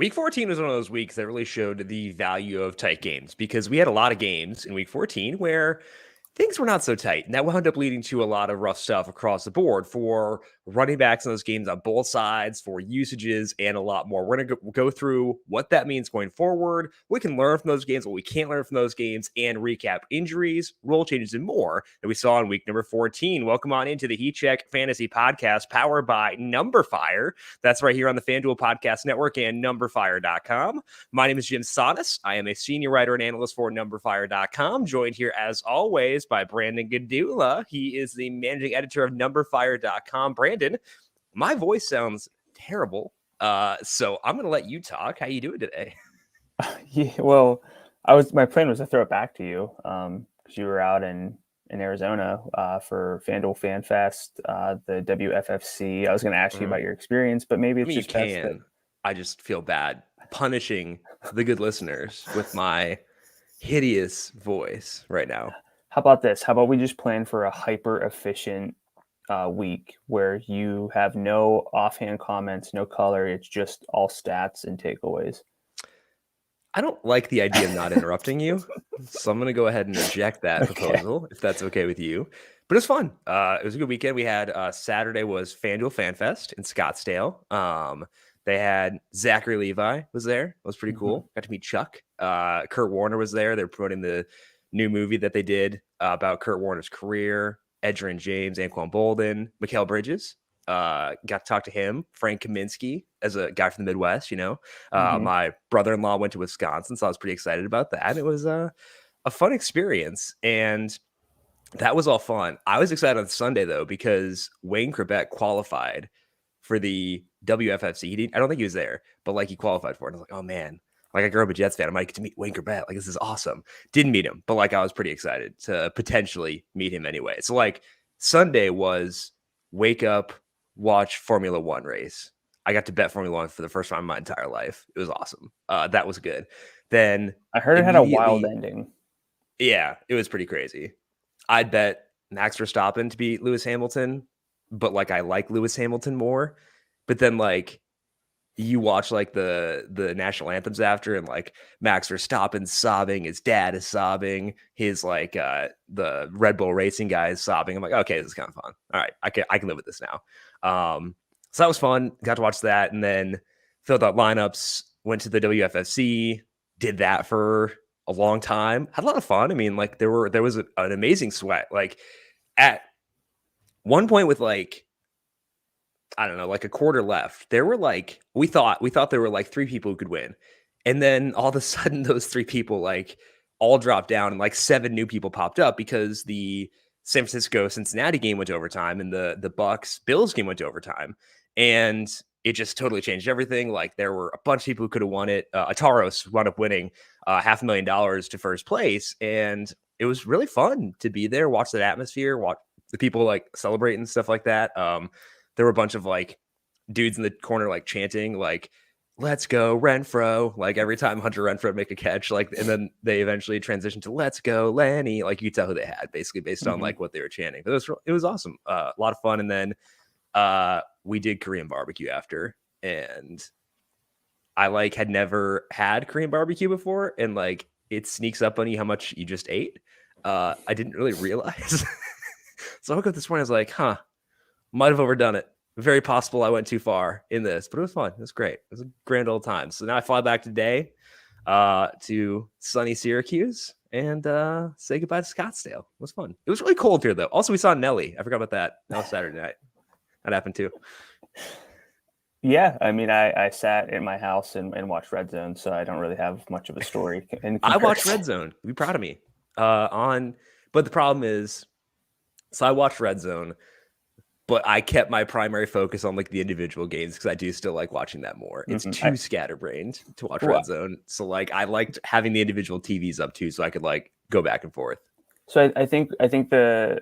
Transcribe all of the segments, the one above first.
Week 14 was one of those weeks that really showed the value of tight games because we had a lot of games in week 14 where things were not so tight. And that wound up leading to a lot of rough stuff across the board for running backs in those games on both sides, for usages, and a lot more. We're going to go through what that means going forward. We can learn from those games, what we can't learn from those games, and recap injuries, rule changes, and more that we saw in week number 14. Welcome on into the Heat Check Fantasy Podcast powered by numberFire. That's right here on the FanDuel Podcast Network and numberFire.com. My name is Jim Sonis. I am a senior writer and analyst for numberFire.com, joined here as always by Brandon Gadula. He is the managing editor of numberFire.com. Brandon, my voice sounds terrible, so I'm going to let you talk. How you doing today? Yeah, well, my plan was to throw it back to you because you were out in Arizona for FanDuel Fan Fest, the WFFC. I was going to ask you about your experience, but maybe it's just best that... I just feel bad punishing the good listeners with my hideous voice right now. How about this? How about we just plan for a hyper efficient week where you have no offhand comments, no color. It's just all stats and takeaways. I don't like the idea of not interrupting you, so I'm going to go ahead and reject that proposal if that's okay with you. But it's fun. It was a good weekend. We had Saturday was FanDuel Fan Fest in Scottsdale. They had Zachary Levi was there. It was pretty cool. Got to meet Chuck. Kurt Warner was there. They're promoting the new movie that they did about Kurt Warner's career. Edgerrin James, Anquan Bolden, Mikal Bridges. Got to talk to him. Frank Kaminsky, as a guy from the Midwest, you know. My brother-in-law went to Wisconsin, so I was pretty excited about that. It was a fun experience, and that was all fun. I was excited on Sunday, though, because Wayne Chrebet qualified for the WFFC. I don't think he was there, but like he qualified for it. I was like, oh, man. Like, I grew up a Jets fan. I might get to meet Wayne Chrebet. Like, this is awesome. Didn't meet him, but like, I was pretty excited to potentially meet him anyway. So like, Sunday was wake up, watch Formula One race. I got to bet Formula One for the first time in my entire life. It was awesome. That was good. Then I heard it had a wild ending. Yeah, it was pretty crazy. I'd bet Max Verstappen to beat Lewis Hamilton, but like, I like Lewis Hamilton more. But then like, you watch like the national anthems after, and like Max Verstappen's sobbing, his dad is sobbing, his like the Red Bull Racing guy is sobbing. I'm like, okay, this is kind of fun. All right, I can live with this now. So that was fun. Got to watch that, and then filled out lineups. Went to the WFFC. Did that for a long time. Had a lot of fun. I mean, like there was an amazing sweat. Like at one point with like, I don't know, like a quarter left, there were like, we thought there were like 3 people who could win. And then all of a sudden those 3 people like all dropped down, and like 7 new people popped up because the San Francisco Cincinnati game went to overtime and the Bucks Bills game went to overtime. And it just totally changed everything. Like there were a bunch of people who could have won it. Ataros wound up winning $500,000 to first place. And it was really fun to be there, watch that atmosphere, watch the people like celebrate and stuff like that. There were a bunch of like dudes in the corner, like chanting, like, let's go Renfro. Like every time Hunter Renfro make a catch, like, and then they eventually transitioned to let's go Lanny. Like you could tell who they had basically based on like what they were chanting. But it was awesome. A lot of fun. And then we did Korean barbecue after, and I like had never had Korean barbecue before. And like, it sneaks up on you how much you just ate. I didn't really realize. So I woke up this morning, I was like, might have overdone it. Very possible I went too far in this, but it was fun. It was great. It was a grand old time. So now I fly back today to sunny Syracuse and say goodbye to Scottsdale. It was fun. It was really cold here, though. Also, we saw Nelly. I forgot about that. That was Saturday night. That happened too. Yeah, I mean, I sat in my house and watched Red Zone, so I don't really have much of a story. I watched Red Zone. Be proud of me. But the problem is, so I watched Red Zone, but I kept my primary focus on like the individual games because I do still like watching that more. It's too scatterbrained to watch Red Zone. So like I liked having the individual TVs up too, so I could like go back and forth. So I think the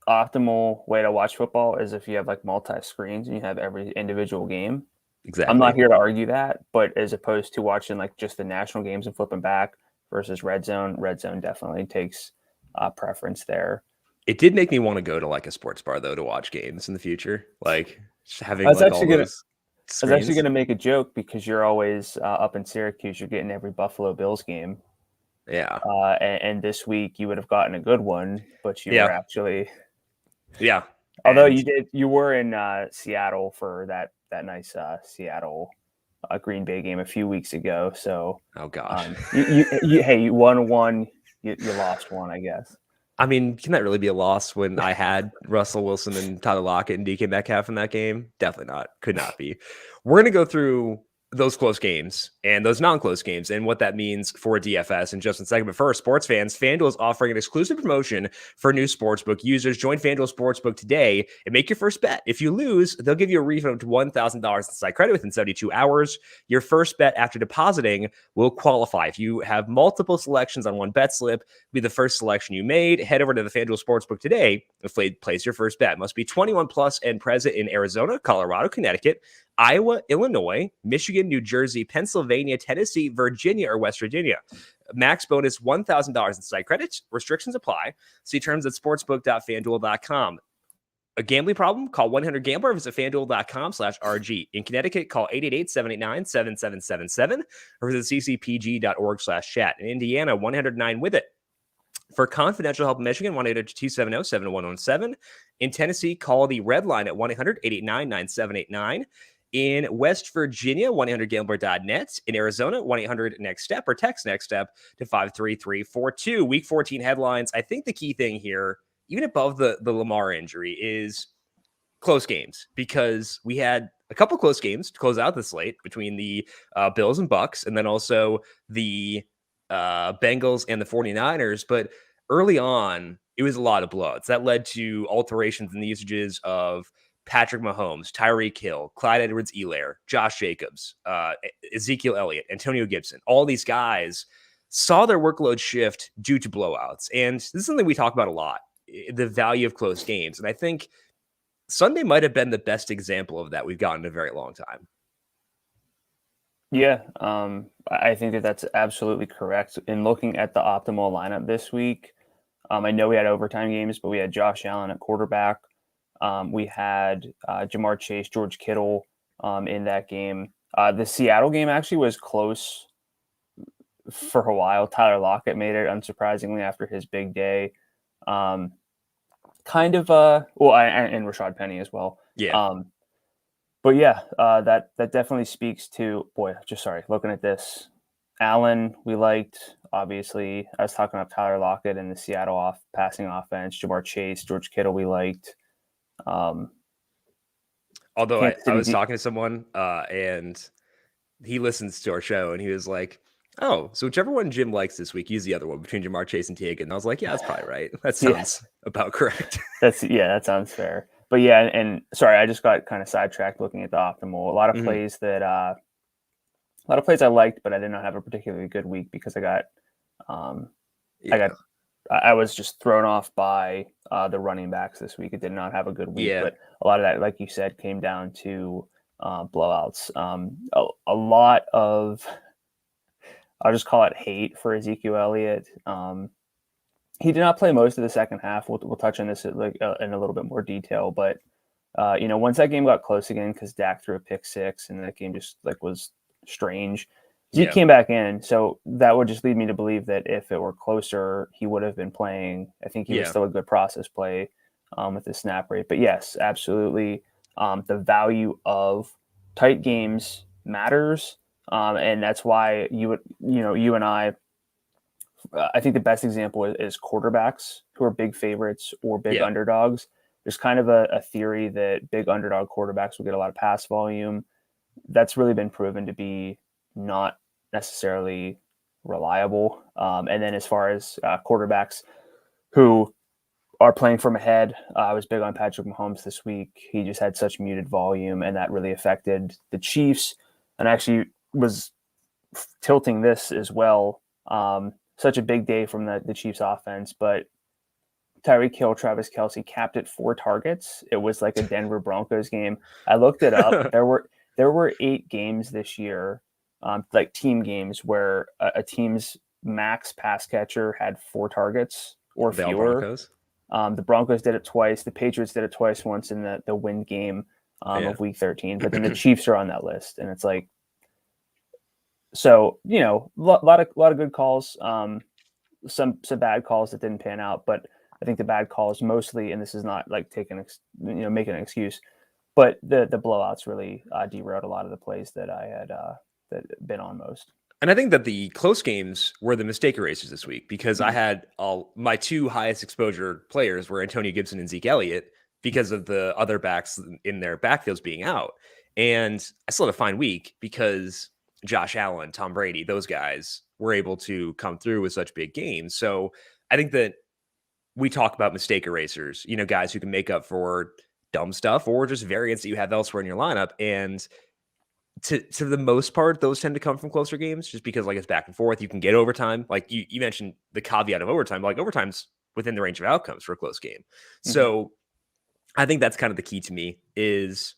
optimal way to watch football is if you have like multi-screens and you have every individual game. Exactly. I'm not here to argue that, but as opposed to watching like just the national games and flipping back versus Red Zone definitely takes preference there. It did make me want to go to like a sports bar though to watch games in the future. Like just having That's like actually all those. I was actually going to make a joke because you're always up in Syracuse. You're getting every Buffalo Bills game. Yeah. And this week you would have gotten a good one, but you were actually. Yeah. Although you were in Seattle for that nice Seattle Green Bay game a few weeks ago. So, oh gosh, you won one, you lost one, I guess. I mean, can that really be a loss when I had Russell Wilson and Tyler Lockett and DK Metcalf in that game? Definitely not. Could not be. We're going to go through those close games and those non-close games and what that means for DFS in just a second. But first, sports fans, FanDuel is offering an exclusive promotion for new sportsbook users. Join FanDuel Sportsbook today and make your first bet. If you lose, they'll give you a refund of $1,000 in site credit within 72 hours. Your first bet after depositing will qualify. If you have multiple selections on one bet slip, be the first selection you made. Head over to the FanDuel Sportsbook today and place your first bet. Must be 21 plus and present in Arizona, Colorado, Connecticut, Iowa, Illinois, Michigan, New Jersey, Pennsylvania, Tennessee, Virginia, or West Virginia. Max bonus $1,000 in site credits. Restrictions apply. See terms at sportsbook.fanduel.com. A gambling problem? Call 1-800-GAMBLER. Visit fanduel.com/RG. In Connecticut, call 888-789-7777 or visit ccpg.org/chat. In Indiana, 109-WITH-IT. For confidential help in Michigan, 1-800-270-7117. In Tennessee, call the red line at 1-800-889-9789. In West Virginia, 1-800-GAMBLER.net. In Arizona, 1-800-NEXT-STEP or text NEXT STEP to 53342. Week 14 headlines. I think the key thing here, even above the Lamar injury, is close games, because we had a couple close games to close out the slate between the Bills and Bucks, and then also the Bengals and the 49ers. But early on, it was a lot of blowouts that led to alterations in the usages of Patrick Mahomes, Tyreek Hill, Clyde Edwards-Helaire, Josh Jacobs, Ezekiel Elliott, Antonio Gibson. All these guys saw their workload shift due to blowouts. And this is something we talk about a lot, the value of close games. And I think Sunday might have been the best example of that we've gotten in a very long time. Yeah, I think that's absolutely correct. In looking at the optimal lineup this week, I know we had overtime games, but we had Josh Allen at quarterback. We had Jamar Chase, George Kittle in that game. The Seattle game actually was close for a while. Tyler Lockett made it, unsurprisingly, after his big day. And Rashad Penny as well. Yeah. But yeah, that definitely speaks to, looking at this. Allen, we liked, obviously. I was talking about Tyler Lockett and the Seattle passing offense. Jamar Chase, George Kittle, we liked. Although I was talking to someone and he listens to our show, and he was like, oh, so whichever one Jim likes this week, use the other one between Jamar Chase and Teagan. And I was like, yeah, that's probably right. That sounds about correct. That sounds fair. But yeah, and sorry, I just got kind of sidetracked looking at the optimal. A lot of plays I liked, but I did not have a particularly good week because I was just thrown off by the running backs this week. It did not have a good week, but a lot of that, like you said, came down to blowouts. A lot of, I'll just call it hate for Ezekiel Elliott. He did not play most of the second half. We'll touch on this in a little bit more detail, but once that game got close again, because Dak threw a pick six and that game just was strange. Zeke came back in, so that would just lead me to believe that if it were closer, he would have been playing. I think he was still a good process play with his snap rate. But yes, absolutely, the value of tight games matters, and that's why you and I think the best example is quarterbacks who are big favorites or big underdogs. There's kind of a theory that big underdog quarterbacks will get a lot of pass volume. That's really been proven to be not necessarily reliable. And then as far as quarterbacks who are playing from ahead, I was big on Patrick Mahomes this week. He just had such muted volume, and that really affected the Chiefs. And actually was tilting this as well. Such a big day from the Chiefs offense, but Tyreek Hill, Travis Kelce capped at 4 targets. It was like a Denver Broncos game. I looked it up. There were 8 games this year, like team games, where a team's max pass catcher had 4 targets or fewer. Broncos. The Broncos did it twice. The Patriots did it twice, once in the win game. of Week 13, but then the Chiefs are on that list, and it's like, so a lot of good calls, some bad calls that didn't pan out, but I think the bad calls mostly, and this is not like making an excuse, but the blowouts really derailed a lot of the plays that I had that been on most. And I think that the close games were the mistake erasers this week, because I had my two highest exposure players were Antonio Gibson and Zeke Elliott because of the other backs in their backfields being out. And I still had a fine week because Josh Allen, Tom Brady, those guys were able to come through with such big games. So I think that we talk about mistake erasers, guys who can make up for dumb stuff or just variance that you have elsewhere in your lineup. And to the most part, those tend to come from closer games just because it's back and forth. You can get overtime. Like you mentioned the caveat of overtime, but overtime's within the range of outcomes for a close game. Mm-hmm. So I think that's kind of the key to me is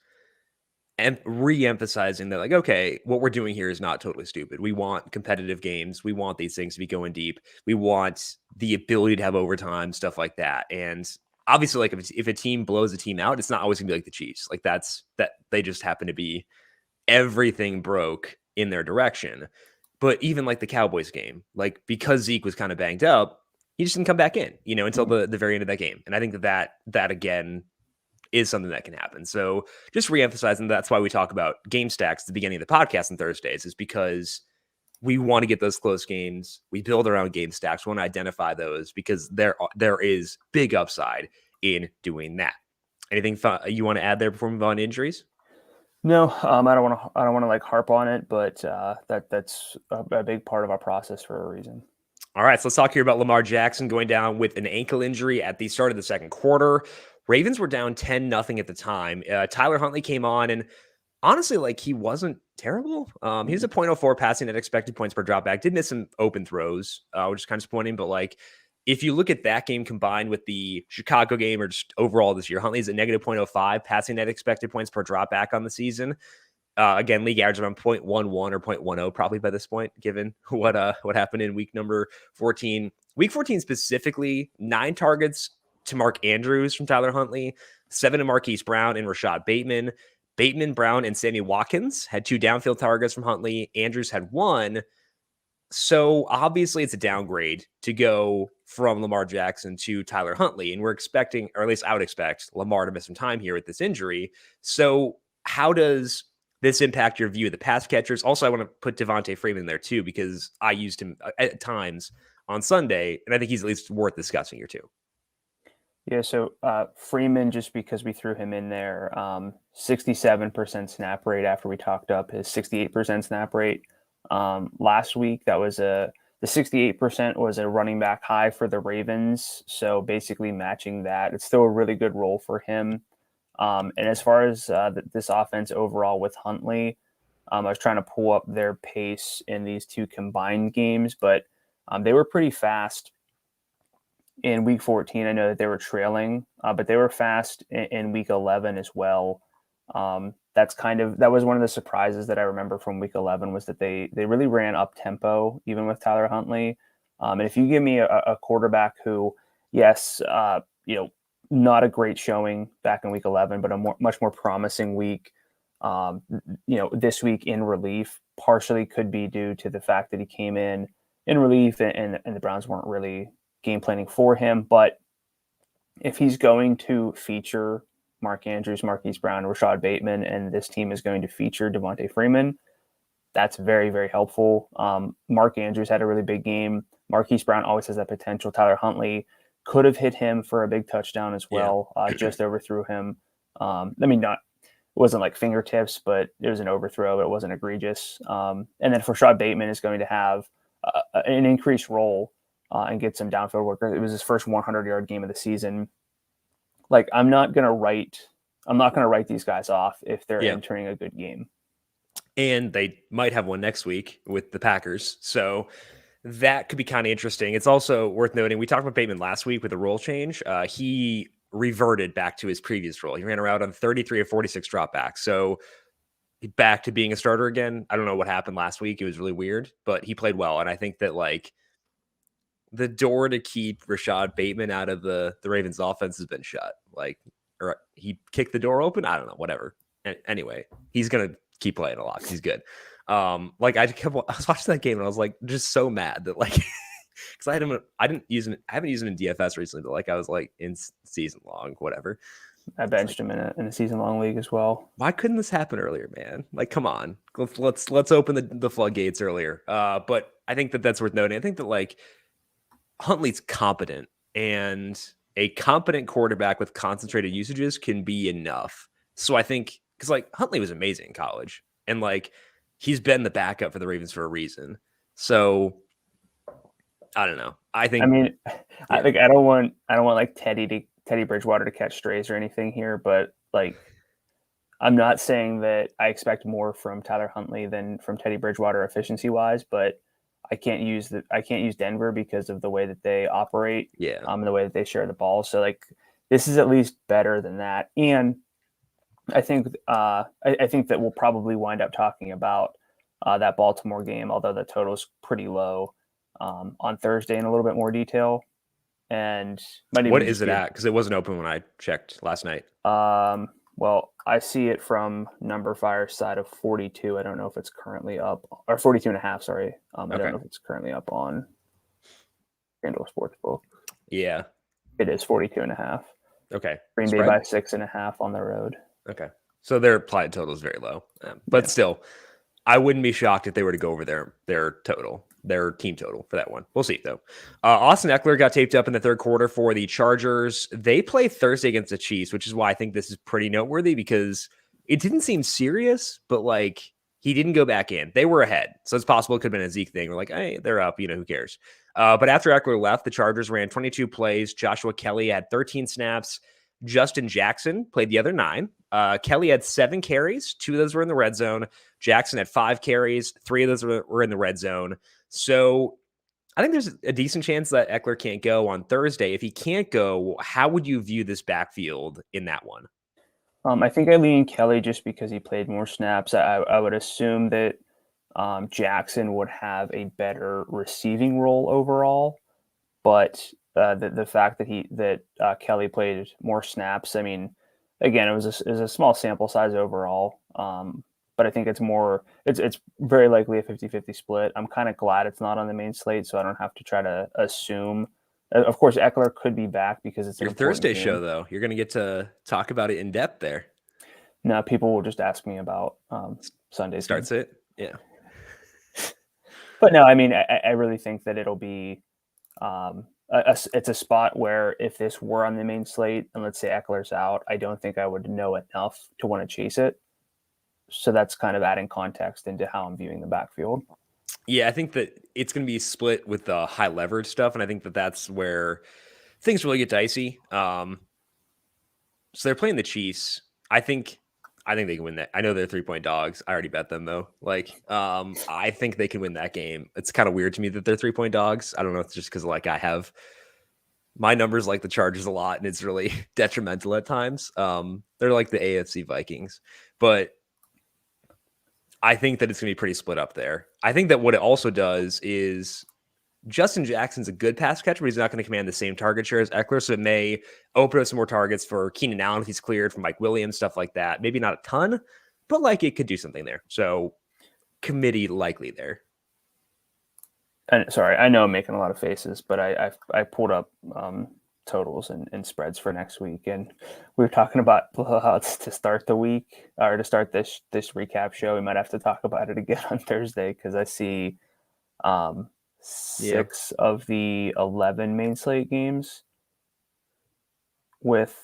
re-emphasizing that okay, what we're doing here is not totally stupid. We want competitive games. We want these things to be going deep. We want the ability to have overtime, stuff like that. And obviously, if a team blows a team out, it's not always gonna be like the Chiefs. That they just happen to be everything broke in their direction. But even the Cowboys game, because Zeke was kind of banged up, he just didn't come back in, until the very end of that game. And I think that again is something that can happen. So just reemphasizing that's why we talk about game stacks at the beginning of the podcast on Thursdays, is because we want to get those close games. We build around game stacks. We want to identify those because there is big upside in doing that. Anything you want to add there before we move on to injuries? No, I don't want to harp on it, but that's a big part of our process for a reason. All right, so let's talk here about Lamar Jackson going down with an ankle injury at the start of the second quarter. Ravens were down 10-0 at the time. Tyler Huntley came on, and honestly, he wasn't terrible. He was a 0.04 passing at expected points per dropback. Did miss some open throws, which is kind of disappointing. But if you look at that game combined with the Chicago game or just overall this year, Huntley's a negative 0.05 passing at expected points per dropback on the season. Again, league average around 0.11 or 0.10 probably by this point, given what happened in week number 14. Week 14 specifically, 9 targets to Mark Andrews from Tyler Huntley, 7 to Marquise Brown and Rashad Bateman. Bateman, Brown, and Sammy Watkins had 2 downfield targets from Huntley. Andrews had 1. So obviously it's a downgrade to go from Lamar Jackson to Tyler Huntley. And we're expecting, or at least I would expect, Lamar to miss some time here with this injury. So how does this impact your view of the pass catchers? Also, I want to put Devontae Freeman there too, because I used him at times on Sunday, and I think he's at least worth discussing here too. Yeah, so Freeman, just because we threw him in there, 67% snap rate after we talked up his 68% snap rate. Last week, the 68% was a running back high for the Ravens. So basically matching that, it's still a really good role for him. And as far as this offense overall with Huntley, I was trying to pull up their pace in these 2 combined games, but they were pretty fast in week 14. I know that they were trailing, but they were fast in week 11 as well. That was one of the surprises that I remember from week 11 was that they really ran up tempo, even with Tyler Huntley. And if you give me a quarterback who, yes, not a great showing back in week 11, but a much more promising week, this week in relief, partially could be due to the fact that he came in relief and the Browns weren't really game planning for him. But if he's going to feature Mark Andrews, Marquise Brown, Rashad Bateman, and this team is going to feature Devontae Freeman, that's very, very helpful. Mark Andrews had a really big game. Marquise Brown always has that potential. Tyler Huntley could have hit him for a big touchdown as well. Yeah. Just overthrew him. It wasn't like fingertips, but it was an overthrow, but it wasn't egregious. And then Rashad Bateman is going to have an increased role and get some downfield work. It was his first 100-yard game of the season. I'm not going to write these guys off if they're entering a good game. And they might have one next week with the Packers. So that could be kind of interesting. It's also worth noting, we talked about Bateman last week with the role change. He reverted back to his previous role. He ran around on 33 of 46 dropbacks. So back to being a starter again. I don't know what happened last week. It was really weird, but he played well. And I think that the door to keep Rashad Bateman out of the Ravens offense has been shut. Or he kicked the door open. I don't know, whatever. Anyway, he's going to keep playing a lot because he's good. Like I was watching that game and I was like, just so mad that like, because I haven't used him in DFS recently, but like I was like in season long, whatever. I benched him in a season long league as well. Why couldn't this happen earlier, man? Like, come on, let's open the floodgates earlier. But I think that's worth noting. I think that like Huntley's competent, and a competent quarterback with concentrated usages can be enough. So I think because like Huntley was amazing in college, and like he's been the backup for the Ravens for a reason. So I don't know. I mean, I don't want like Teddy Bridgewater to catch strays or anything here, but like I'm not saying that I expect more from Tyler Huntley than from Teddy Bridgewater efficiency wise, but I can't use Denver because of the way that they operate, and the way that they share the ball. So like this is at least better than that, and I think I think that we'll probably wind up talking about that Baltimore game, although the total is pretty low, on Thursday in a little bit more detail. And what is it at? Because it wasn't open when I checked last night. Well, I see it from numberFire side of 42. I don't know if it's currently up, or 42.5. Sorry, I don't know if it's currently up on FanDuel Sportsbook. Yeah, it is 42.5. Okay, Green Bay by 6.5 on the road. Okay, so their applied total is very low, but still, I wouldn't be shocked if they were to go over their team total for that one. We'll see though. Austin Eckler got taped up in the third quarter for the Chargers. They play Thursday against the Chiefs, which is why I think this is pretty noteworthy because it didn't seem serious, but like he didn't go back in. They were ahead, so it's possible it could have been a Zeke thing. We're like, hey, they're up, who cares? But after Eckler left, the Chargers ran 22 plays. Joshua Kelly had 13 snaps. Justin Jackson played the other 9. Kelly had 7 carries. 2 of those were in the red zone. Jackson had 5 carries. 3 of those were in the red zone. So I think there's a decent chance that Eckler can't go on Thursday. If he can't go, how would you view this backfield in that one? I think I lean Kelly just because he played more snaps. I would assume that Jackson would have a better receiving role overall, but the fact that Kelly played more snaps, I mean, again, it was a small sample size overall, but I think it's very likely a 50-50 split. I'm kind of glad it's not on the main slate, so I don't have to try to assume. Of course, Eckler could be back because it's your Thursday show, though. You're going to get to talk about it in depth there. No, people will just ask me about Sunday. Starts it, yeah. But no, I mean, I really think that it'll be it's a spot where if this were on the main slate and let's say Eckler's out, I don't think I would know enough to want to chase it. So that's kind of adding context into how I'm viewing the backfield. Yeah, I think that it's going to be split with the high leverage stuff, and I think that that's where things really get dicey. So they're playing the Chiefs. I think they can win that. I know they're 3-point dogs. I already bet them though. Like, I think they can win that game. It's kind of weird to me that they're 3-point dogs. I don't know if it's just because like I have my numbers like the Chargers a lot, and it's really detrimental at times. They're like the AFC Vikings, but I think that it's going to be pretty split up there. I think that what it also does is Justin Jackson's a good pass catcher, but he's not going to command the same target share as Eckler. So it may open up some more targets for Keenan Allen if he's cleared, from Mike Williams, stuff like that. Maybe not a ton, but like it could do something there. So committee likely there. And sorry, I know I'm making a lot of faces, but I pulled up totals and spreads for next week, and we were talking about blowouts to start the week or to start this recap show. We might have to talk about it again on Thursday because I see 6 of the 11 main slate games.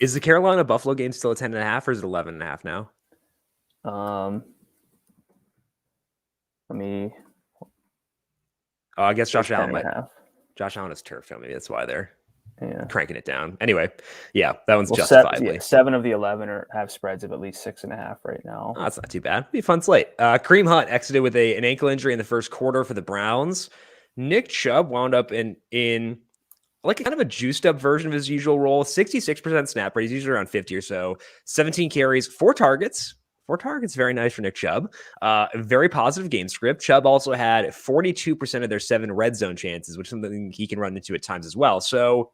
Is the Carolina Buffalo game still a 10.5 or is it 11.5 now? Let me. I guess Josh Allen is turf. Maybe that's why they're cranking it down. Anyway, yeah, that one's justifiably. 7 of the 11 have spreads of at least 6.5 right now. Oh, that's not too bad. Be a fun slate. Kareem Hunt exited with an ankle injury in the first quarter for the Browns. Nick Chubb wound up in like kind of a juiced up version of his usual role. 66% snap rate. He's usually around 50 or so. 17 carries, 4 targets. 4 targets, very nice for Nick Chubb. A very positive game script. Chubb also had 42% of their 7 red zone chances, which is something he can run into at times as well. So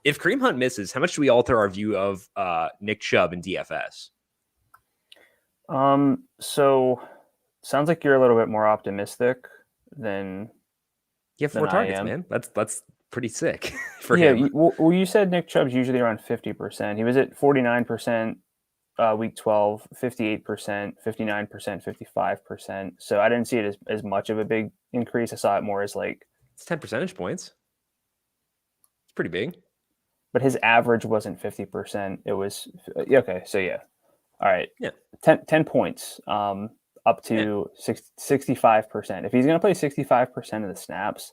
if Kareem Hunt misses, how much do we alter our view of Nick Chubb in DFS? So sounds like you're a little bit more optimistic than You have than 4 I targets, am. man. That's pretty sick for Yeah, him. well, you said Nick Chubb's usually around 50%. He was at 49% week 12, 58%, 59%, 55%. So I didn't see it as much of a big increase. I saw it more as like, It's 10 percentage points. It's pretty big. but his average wasn't 50%. It was, okay. So yeah. All right. Yeah. 10 points up Yeah. to 65%. If he's going to play 65% of the snaps,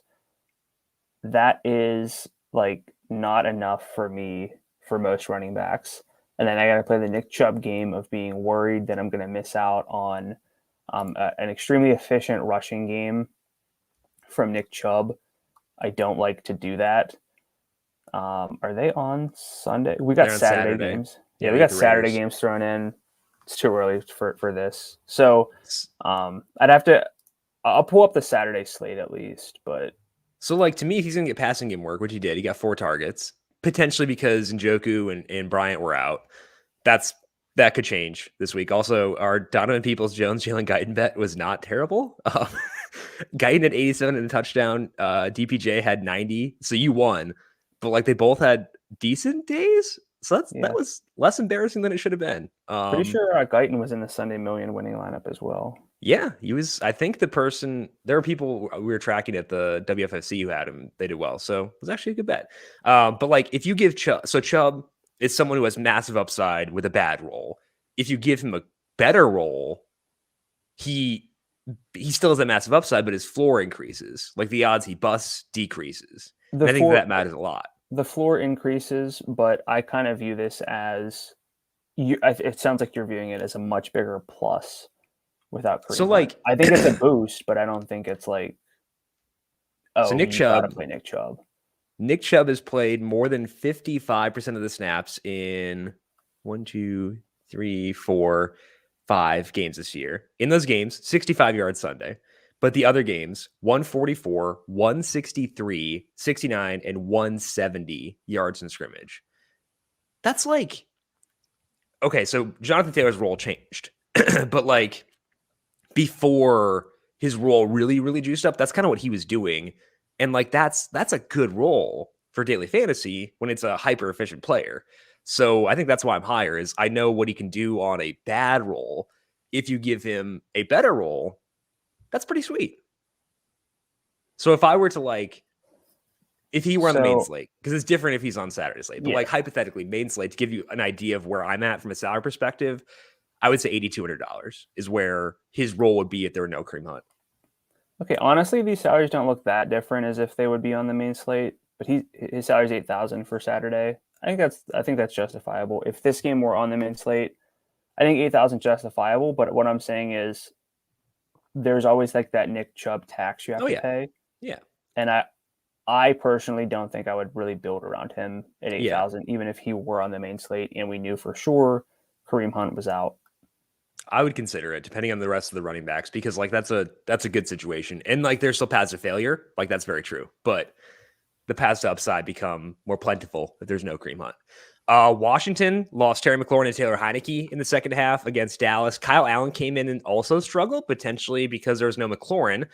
that is like not enough for me for most running backs. And then I got to play the Nick Chubb game of being worried that I'm going to miss out on an extremely efficient rushing game from Nick Chubb. I don't like to do that. Are they on Sunday? We got They're on Saturday Saturday. games. Yeah, Yeah, we they got got the Saturday Raiders. games thrown in. It's too early for this. So I'd have to. I'll pull up the Saturday slate at least, but So, like, to me, if he's going to get passing game work, which he did, he got 4 targets, potentially because Njoku and Bryant were out. That could change this week. Also, our Donovan Peoples-Jones, Jalen Guyton bet was not terrible. Guyton had 87 and a touchdown. DPJ had 90. So you won. But, like, they both had decent days. So that yeah, was less embarrassing than it should have been. pretty sure Guyton was in the Sunday Million winning lineup as well. Yeah, he was. I think there were people we were tracking at the WFFC who had him. They did well. So it was actually a good bet. But like if you give Chubb is someone who has massive upside with a bad role. If you give him a better role, he still has a massive upside, but his floor increases. Like the odds he busts decreases. The And I think floor that matters a lot. the floor increases, but I kind of view this as it sounds like you're viewing it as a much bigger plus without So Kareem Hunt. like I think it's a boost, but I don't think it's like, so oh, you got to play Nick Chubb. Nick Chubb has played more than 55% of the snaps in 1, 2, 3, 4, 5 games this year. In those games, 65 yards Sunday. But the other games, 144, 163, 69, and 170 yards in scrimmage. That's like, okay, so Jonathan Taylor's role changed. But like before his role really, really juiced up, that's kind of what he was doing. And like that's a good role for daily fantasy when it's a hyper efficient player. So I think that's why I'm higher is I know what he can do on a bad role. If you give him a better role, that's pretty sweet. So if I were to like if he were on the main So slate, because it's different if he's on Saturday slate, but yeah, like hypothetically, main slate to give you an idea of where I'm at from a salary perspective, I would say $8,200 is where his role would be if there were no Kareem Hunt. okay. Honestly, these salaries don't look that different as if they would be on the main slate. But his salary is 8,000 for Saturday. I think that's justifiable. If this game were on the main slate, I think 8,000 justifiable. But what I'm saying is, there's always like that Nick Chubb tax you have Oh to yeah, pay, yeah, and I personally don't think I would really build around him at yeah. 8,000, even if he were on the main slate and we knew for sure Kareem Hunt was out. I would consider it depending on the rest of the running backs because like that's a good situation and like there's still paths to failure. Like that's very true, but the paths to upside become more plentiful if there's no Kareem Hunt. Washington lost Terry McLaurin and Taylor Heineke in the second half against Dallas. Kyle Allen came in and also struggled, potentially because there was no McLaurin.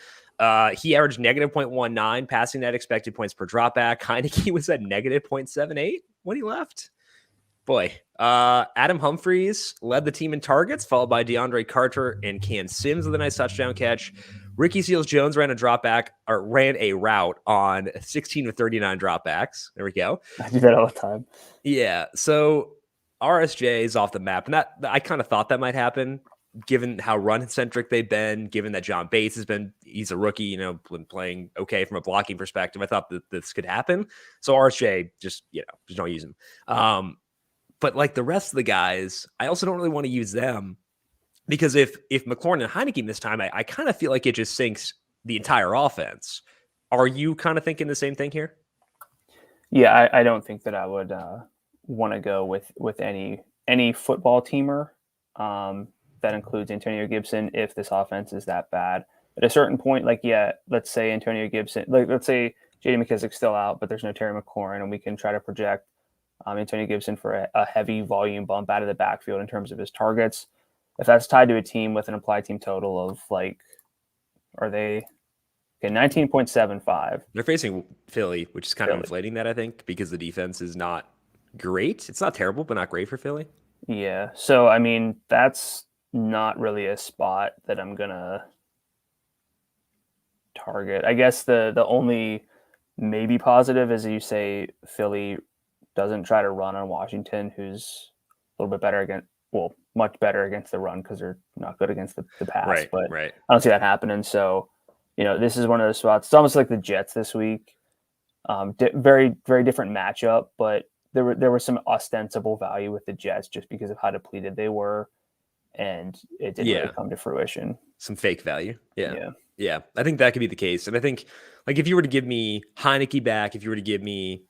He averaged negative 0.19 passing net expected points per dropback. Heineke was at negative 0.78 when he left. Boy, Adam Humphries led the team in targets, followed by DeAndre Carter and Cam Sims with a nice touchdown catch. Ricky Seals-Jones ran a route on 16 of 39 dropbacks. There we go. I do that all the time. Yeah, so RSJ is off the map, and that I kind of thought that might happen, given how run-centric they've been, given that John Bates he's a rookie, been playing okay from a blocking perspective. I thought that this could happen. So RSJ, just don't use him. But like the rest of the guys, I also don't really want to use them because if McLaurin and Heineke this time, I kind of feel like it just sinks the entire offense. Are you kind of thinking the same thing here? Yeah, I don't think that I would want to go with any football teamer that includes Antonio Gibson if this offense is that bad. At a certain point, let's say Antonio Gibson, let's say J.D. McKissick's still out, but there's no Terry McLaurin, and we can try to project Antonio Gibson for a heavy volume bump out of the backfield in terms of his targets. if that's tied to a team with an implied team total of like, are they 19.75? They're facing Philly, which is kind of Philly. inflating that, I think, because the defense is not great. It's not terrible, but not great for Philly. Yeah. So I mean, that's not really a spot that I'm gonna target. I guess the only maybe positive is you say Philly doesn't try to run on Washington, who's a little bit better against, well, much better against the run because they're not good against the pass. Right, but right. I don't see that happening. So, this is one of those spots. It's almost like the Jets this week. Very, very different matchup, but there was some ostensible value with the Jets just because of how depleted they were, and it didn't really come to fruition. Some fake value. Yeah. I think that could be the case. And I think, like, if you were to give me Heineke back, if you were to give me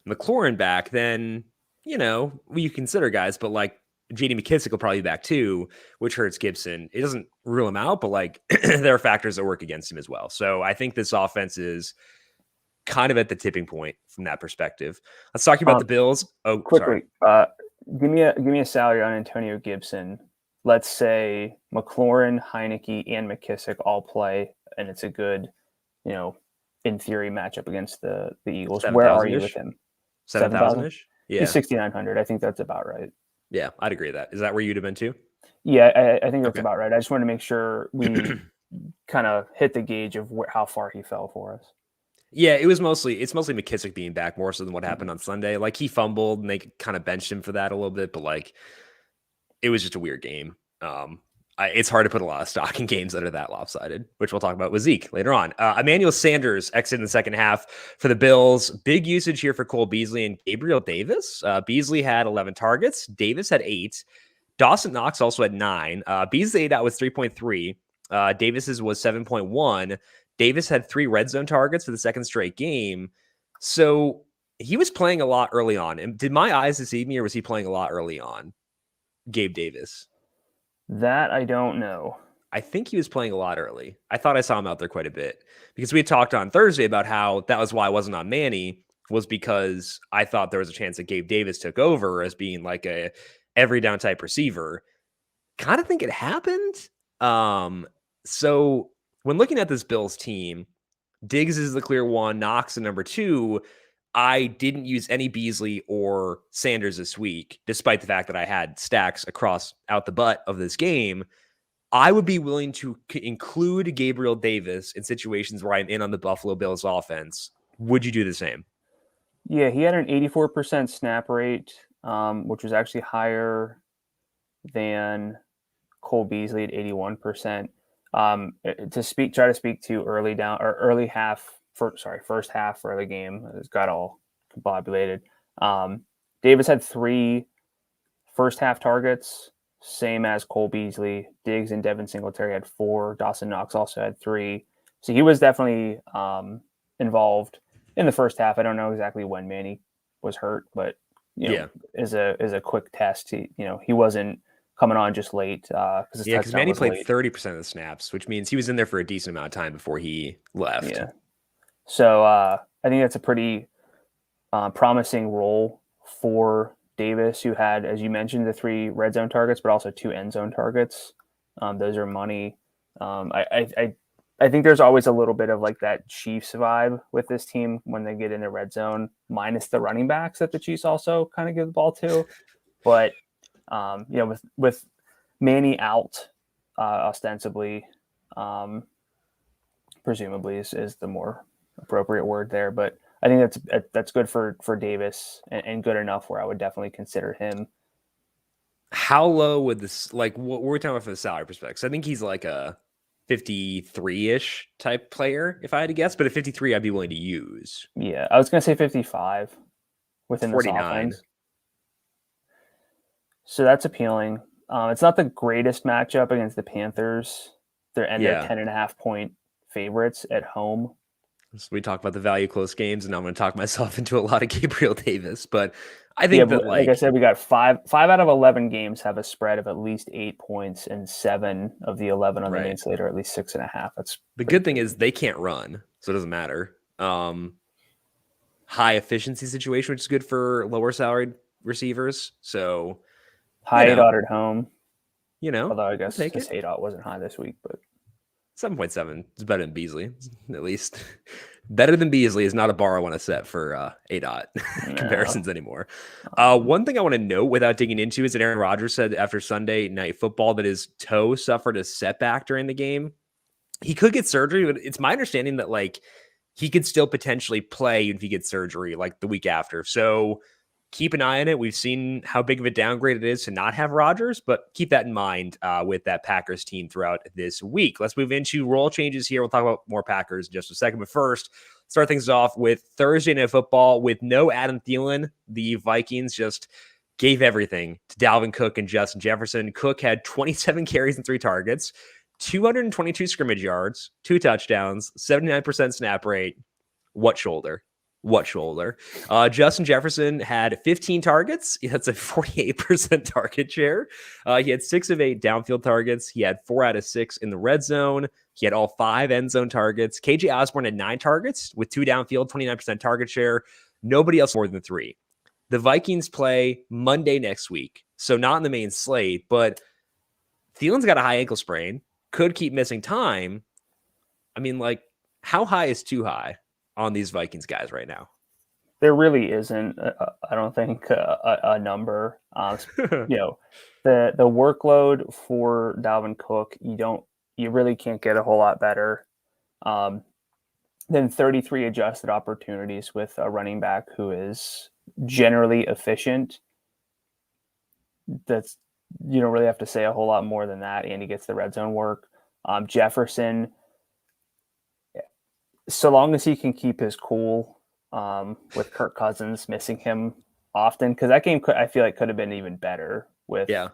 McLaurin back, then, you consider guys, but like JD McKissick will probably be back too, which hurts Gibson. It doesn't rule him out, but like there are factors that work against him as well. So I think this offense is kind of at the tipping point from that perspective. Let's talk about the Bills. Oh, quickly, give me a salary on Antonio Gibson. Let's say McLaurin, Heineke, and McKissick all play, and it's a good, in theory, matchup against the Eagles. Where are you with him? 7,000-ish? Yeah. He's 6,900. I think that's about right. Yeah, I'd agree with that. Is that where you'd have been too? Yeah, I think that's about right. I just want to make sure we kind of hit the gauge of how far he fell for us. Yeah, it's mostly McKissick being back more so than what happened on Sunday. Like, he fumbled and they kind of benched him for that a little bit, but like, it was just a weird game. It's hard to put a lot of stock in games that are that lopsided, which we'll talk about with Zeke later on. Emmanuel Sanders exited in the second half for the Bills. Big usage here for Cole Beasley and Gabriel Davis. Beasley had 11 targets. Davis had 8. Dawson Knox also had 9. Beasley out with 3.3. Davis's was 7.1. Davis had 3 red zone targets for the second straight game. So he was playing a lot early on. And did my eyes deceive me, or was he playing a lot early on? Gabe Davis. That I don't know. I think he was playing a lot early. I thought I saw him out there quite a bit because we had talked on Thursday about how that was why I wasn't on Manny, was because I thought there was a chance that Gabe Davis took over as being like a every down type receiver. Kind of think it happened. So when looking at this Bills team, Diggs is the clear one, Knox the number 2. I didn't use any Beasley or Sanders this week, despite the fact that I had stacks across out the butt of this game. I would be willing to include Gabriel Davis in situations where I'm in on the Buffalo Bills offense. Would you do the same? Yeah, he had an 84% snap rate, which was actually higher than Cole Beasley at 81%. Try to speak to first half for the game. It got all combobulated. Davis had 3 first half targets, same as Cole Beasley. Diggs and Devin Singletary had 4. Dawson Knox also had 3. So he was definitely involved in the first half. I don't know exactly when Manny was hurt, but is a quick test. He wasn't coming on just late. Because Manny played 30% of the snaps, which means he was in there for a decent amount of time before he left. Yeah. So I think that's a pretty promising role for Davis, who had, as you mentioned, the 3 red zone targets, but also 2 end zone targets. Those are money. I think there's always a little bit of like that Chiefs vibe with this team when they get in the red zone, minus the running backs that the Chiefs also kind of give the ball to. But with Manny out, ostensibly, presumably is the more appropriate word there. But I think that's good for Davis and good enough where I would definitely consider him. How low would this, like, what we're talking about from the salary perspective? So I think he's like a 53-ish type player, if I had to guess. But at 53, I'd be willing to use. Yeah, I was going to say 55 within 49. This offense. So that's appealing. It's not the greatest matchup against the Panthers. They're 10.5 point favorites at home. So we talk about the value close games, and now I'm going to talk myself into a lot of Gabriel Davis. But I think that, like I said, we got 5 out of 11 games have a spread of at least 8 points, and 7 of the 11 on the main slate are at least 6.5. That's the good thing is they can't run, so it doesn't matter. High efficiency situation, which is good for lower salaried receivers. So high at home. Although I I'll guess take his it. ADOT wasn't high this week, but 7.7 is better than Beasley, at least. Better than Beasley is not a bar I want to set for ADOT no. comparisons anymore. One thing I want to note without digging into is that Aaron Rodgers said after Sunday Night Football that his toe suffered a setback during the game. He could get surgery, but it's my understanding that like he could still potentially play if he gets surgery like the week after. So keep an eye on it. We've seen how big of a downgrade it is to not have Rodgers, but keep that in mind with that Packers team throughout this week. Let's move into role changes here. We'll talk about more Packers in just a second. But first, start things off with Thursday Night Football with no Adam Thielen. The Vikings just gave everything to Dalvin Cook and Justin Jefferson. Cook had 27 carries and 3 targets, 222 scrimmage yards, 2 touchdowns, 79% snap rate. What shoulder? What shoulder? Justin Jefferson had 15 targets. That's a 48% target share. He had 6 of 8 downfield targets. He had 4 out of 6 in the red zone. He had all 5 end zone targets. KJ Osborne had 9 targets with 2 downfield, 29% target share. Nobody else more than 3. The Vikings play Monday next week, so not in the main slate, but Thielen's got a high ankle sprain, could keep missing time. I mean, like, how high is too high on these Vikings guys right now? There really isn't, I don't think, a number. The workload for Dalvin Cook, you really can't get a whole lot better than 33 adjusted opportunities with a running back who is generally efficient. You don't really have to say a whole lot more than that, and he gets the red zone work. Jefferson, so long as he can keep his cool with Kirk Cousins missing him often, because that game I feel like could have been even better with how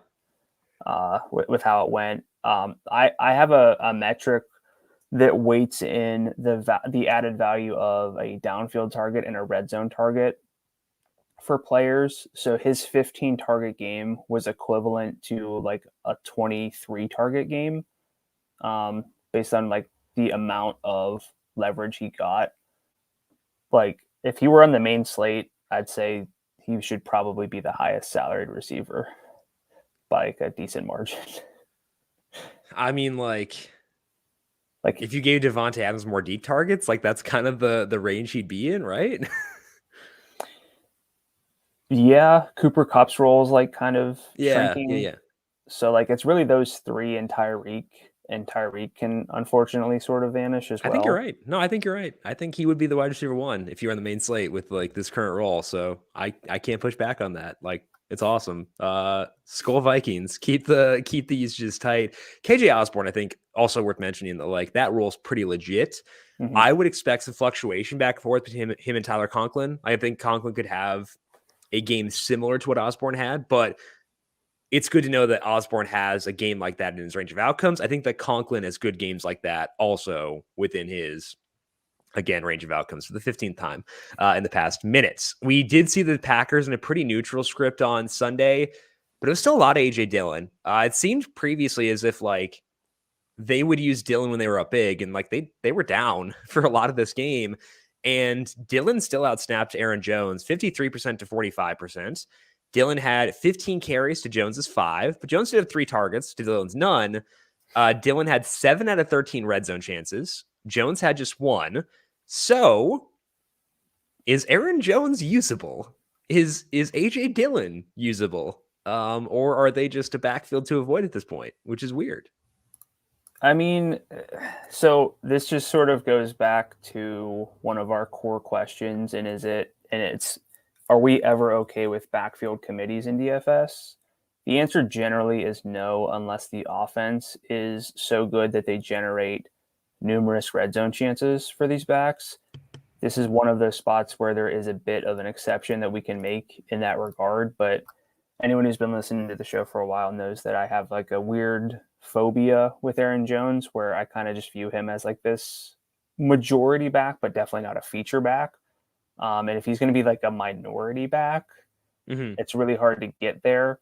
it went. I have a metric that weights in the added value of a downfield target and a red zone target for players. So his 15 target game was equivalent to like a 23 target game, based on like the amount of leverage he got. Like if he were on the main slate, I'd say he should probably be the highest salaried receiver by like a decent margin. I mean, like if you gave Devontae Adams more deep targets, like that's kind of the range he'd be in, right? Yeah, Cooper Kupp's role is like kind of shrinking. Yeah. So like it's really those 3 and Tyreek can unfortunately sort of vanish as well. I think you're right. No, I think you're right. I think he would be the wide receiver 1 if you're on the main slate with like this current role. So I can't push back on that. Like it's awesome. Skull Vikings, keep the usages tight. KJ Osborne, I think also worth mentioning that like that role is pretty legit. Mm-hmm. I would expect some fluctuation back and forth between him and Tyler Conklin. I think Conklin could have a game similar to what Osborne had, but it's good to know that Osborne has a game like that in his range of outcomes. I think that Conklin has good games like that also within his, again, range of outcomes for the 15th time in the past minutes. We did see the Packers in a pretty neutral script on Sunday, but it was still a lot of A.J. Dillon. It seemed previously as if like they would use Dillon when they were up big, and like they were down for a lot of this game. And Dillon still outsnapped Aaron Jones 53% to 45%. Dillon had 15 carries to Jones's 5, but Jones did have 3 targets to Dillon's none. Dillon had 7 out of 13 red zone chances. Jones had just 1. So is Aaron Jones usable? Is AJ Dillon usable? Or are they just a backfield to avoid at this point, which is weird? I mean, so this just sort of goes back to one of our core questions, and are we ever okay with backfield committees in DFS? The answer generally is no, unless the offense is so good that they generate numerous red zone chances for these backs. This is one of those spots where there is a bit of an exception that we can make in that regard, but anyone who's been listening to the show for a while knows that I have like a weird phobia with Aaron Jones, where I kind of just view him as like this majority back, but definitely not a feature back. And if he's going to be like a minority back, it's really hard to get there,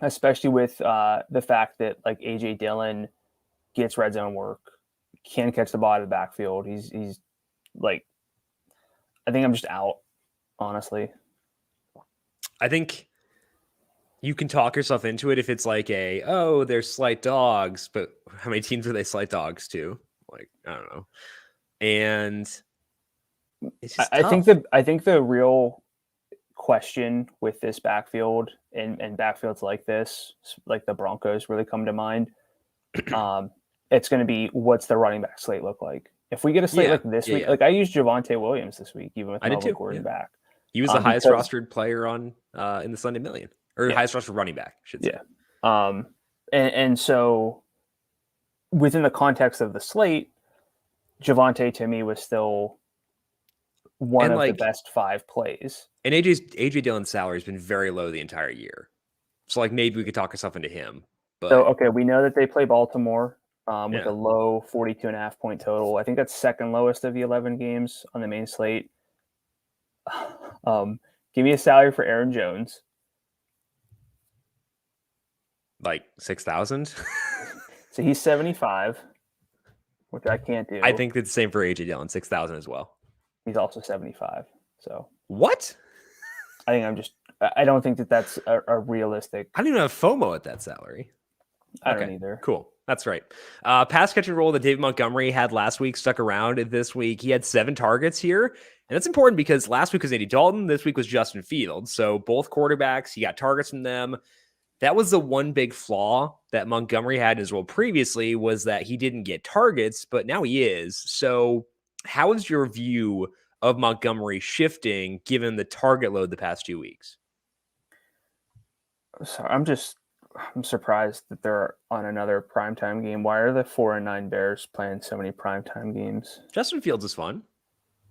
especially with the fact that like AJ Dillon gets red zone work, can catch the ball out of the backfield. He's like, I think I'm just out, honestly. I think you can talk yourself into it if it's like they're slight dogs, but how many teams are they slight dogs to? Like, I don't know. And it's just I tough. think the real question with this backfield and backfields like this, like the Broncos really come to mind. It's going to be, what's the running back slate look like? If we get a slate like this week, like I used Javonte Williams this week, even with Melvin Gordon back. He was the highest rostered player on in the Sunday Million, or highest rostered running back, I should say. Yeah. And so within the context of the slate, Javonte to me was still one of the best 5 plays. And AJ Dillon's salary has been very low the entire year. So like maybe we could talk ourselves into him. But so okay, we know that they play Baltimore with a low 42.5 point total. I think that's second lowest of the 11 games on the main slate. Give me a salary for Aaron Jones. Like 6,000. So he's 75, which I can't do. I think it's the same for AJ Dillon, 6,000 as well. He's also 75. So what? I don't think that that's a realistic. I don't even have FOMO at that salary. I don't either. Cool. That's right. Pass catching role that David Montgomery had last week stuck around this week. He had 7 targets here. And that's important because last week was Andy Dalton. This week was Justin Fields. So both quarterbacks, he got targets from them. That was the one big flaw that Montgomery had in his role previously, was that he didn't get targets, but now he is. So how is your view of Montgomery shifting given the target load the past 2 weeks? So I'm surprised that they're on another primetime game. Why are the 4-9 Bears playing so many primetime games? Justin Fields is fun.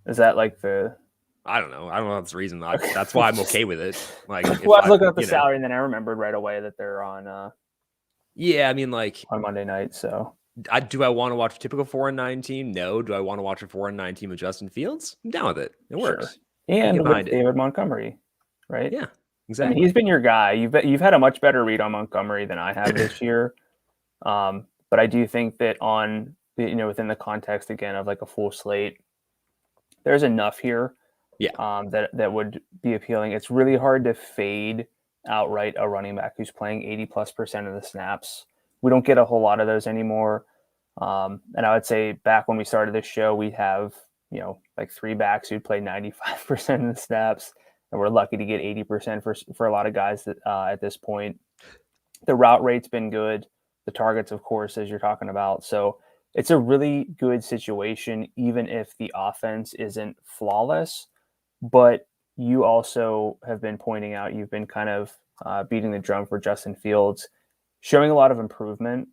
Is that like the... I don't know. That's the reason. That's why I'm okay with it. Like, well, I looked up the salary and then I remembered right away that they're on. Yeah, I mean, like on Monday night. So, do I want to watch a typical 4-9 team? No. Do I want to watch a 4-9 team with Justin Fields? I'm down with it. It works. And with David Montgomery, right? Yeah, exactly. I mean, he's been your guy. You've had a much better read on Montgomery than I have this year. But I do think that within the context again of like a full slate, there's enough here. Yeah. That would be appealing. It's really hard to fade outright a running back who's playing 80+% of the snaps. We don't get a whole lot of those anymore. And I would say back when we started this show, we have, like 3 backs who'd play 95% of the snaps, and we're lucky to get 80% for a lot of guys that at this point. The route rate's been good. The targets, of course, as you're talking about. So it's a really good situation, even if the offense isn't flawless. But you also have been pointing out, you've been kind of beating the drum for Justin Fields, showing a lot of improvement.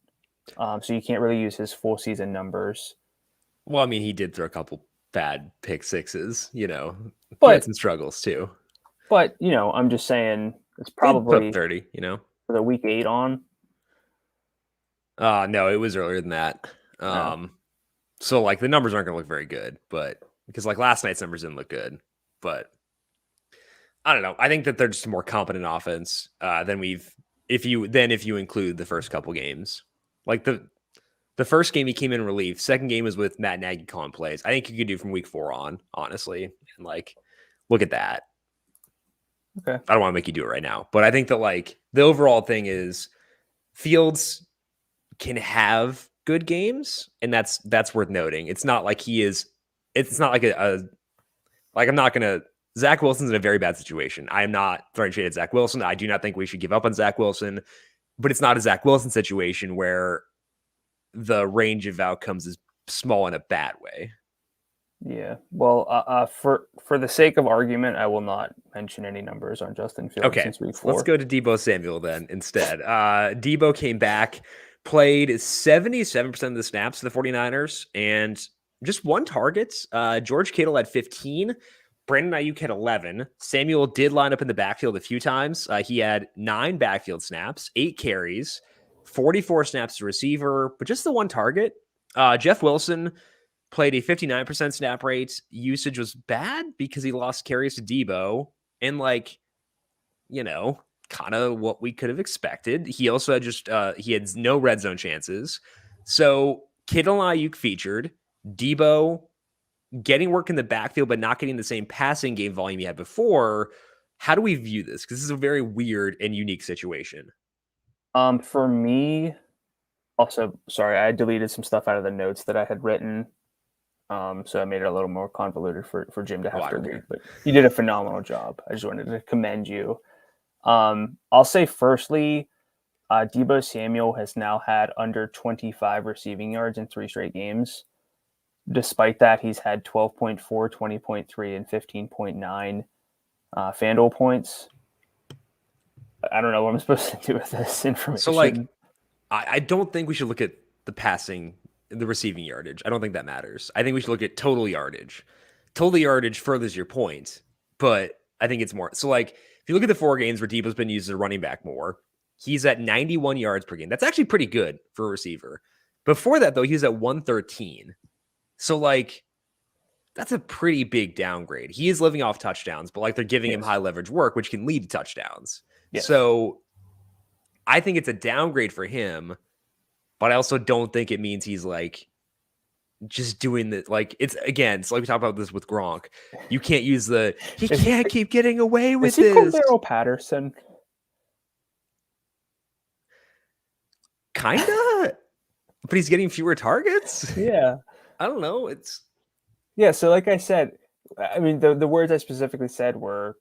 So you can't really use his full season numbers. Well, I mean, he did throw a couple bad pick sixes, but he had some struggles too. But, I'm just saying it's probably 30, for the week 8 on. No, it was earlier than that. So like the numbers aren't going to look very good, but because like last night's numbers didn't look good. But I don't know. I think that they're just a more competent offense than if you include the first couple games. Like the first game he came in relief. Second game was with Matt Nagy calling plays. I think you could do from week 4 on, honestly. And like, look at that. Okay. I don't want to make you do it right now, but I think that like the overall thing is Fields can have good games, and that's worth noting. It's not like he is. It's not like I'm not going to... Zach Wilson's in a very bad situation. I am not throwing shade at Zach Wilson. I do not think we should give up on Zach Wilson, but it's not a Zach Wilson situation where the range of outcomes is small in a bad way. Yeah. Well, for the sake of argument, I will not mention any numbers on Justin Fields since week 4. Let's go to Deebo Samuel then instead. Deebo came back, played 77% of the snaps for the 49ers, and just 1 target. George Kittle had 15. Brandon Ayuk had 11. Samuel did line up in the backfield a few times. He had 9 backfield snaps, 8 carries, 44 snaps to receiver, but just the 1 target. Jeff Wilson played a 59% snap rate. Usage was bad because he lost carries to Deebo, and kind of what we could have expected. He also had he had no red zone chances. So Kittle and Ayuk featured. Deebo getting work in the backfield, but not getting the same passing game volume he had before. How do we view this? Because this is a very weird and unique situation. For me, also, sorry, I deleted some stuff out of the notes that I had written. So I made it a little more convoluted for Jim to have to read. But you did a phenomenal job. I just wanted to commend you. I'll say firstly, Deebo Samuel has now had under 25 receiving yards in 3 straight games. Despite that, he's had 12.4, 20.3, and 15.9 FanDuel points. I don't know what I'm supposed to do with this information. So, like, I don't think we should look at the receiving yardage. I don't think that matters. I think we should look at total yardage. Total yardage furthers your point, but I think it's more. So, like, if you look at the 4 games where Deebo's been used as a running back more, he's at 91 yards per game. That's actually pretty good for a receiver. Before that, though, he was at 113. So, like, that's a pretty big downgrade. He is living off touchdowns, but, like, they're giving him high leverage work, which can lead to touchdowns. Yes. So I think it's a downgrade for him, but I also don't think it means he's like just doing the like it's again. It's like we talked about this with Gronk. You can't use he can't keep getting away with this. Is he Cordero Patterson? Kinda, but he's getting fewer targets. Yeah, I don't know. So like I said, I mean the words I specifically said were,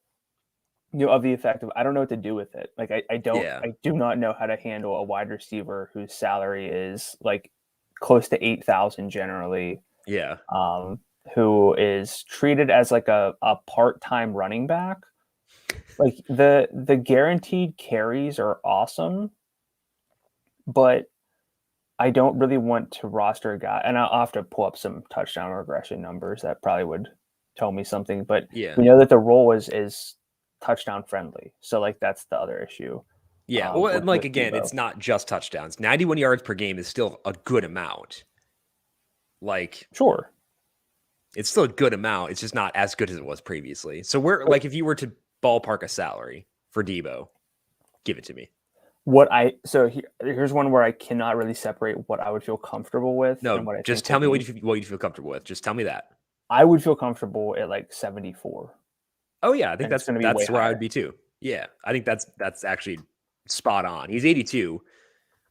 of the effect of I don't know what to do with it. Like I do not know how to handle a wide receiver whose salary is like close to 8,000 generally. Yeah. Who is treated as like a part-time running back. Like the guaranteed carries are awesome, but I don't really want to roster a guy, and I'll have to pull up some touchdown regression numbers that probably would tell me something. But we know that the role is touchdown friendly, so like that's the other issue. Yeah, well, and like again, Deebo. It's not just touchdowns. 91 yards per game is still a good amount. Like, sure, it's still a good amount. It's just not as good as it was previously. So we're like, if you were to ballpark a salary for Deebo, give it to me. Here's one where I cannot really separate what I would feel comfortable with. No, and what I just tell me what you feel comfortable with. Just tell me that. I would feel comfortable at like 74. Oh yeah, I think that's where I would be too. Yeah, I think that's actually spot on. He's 82.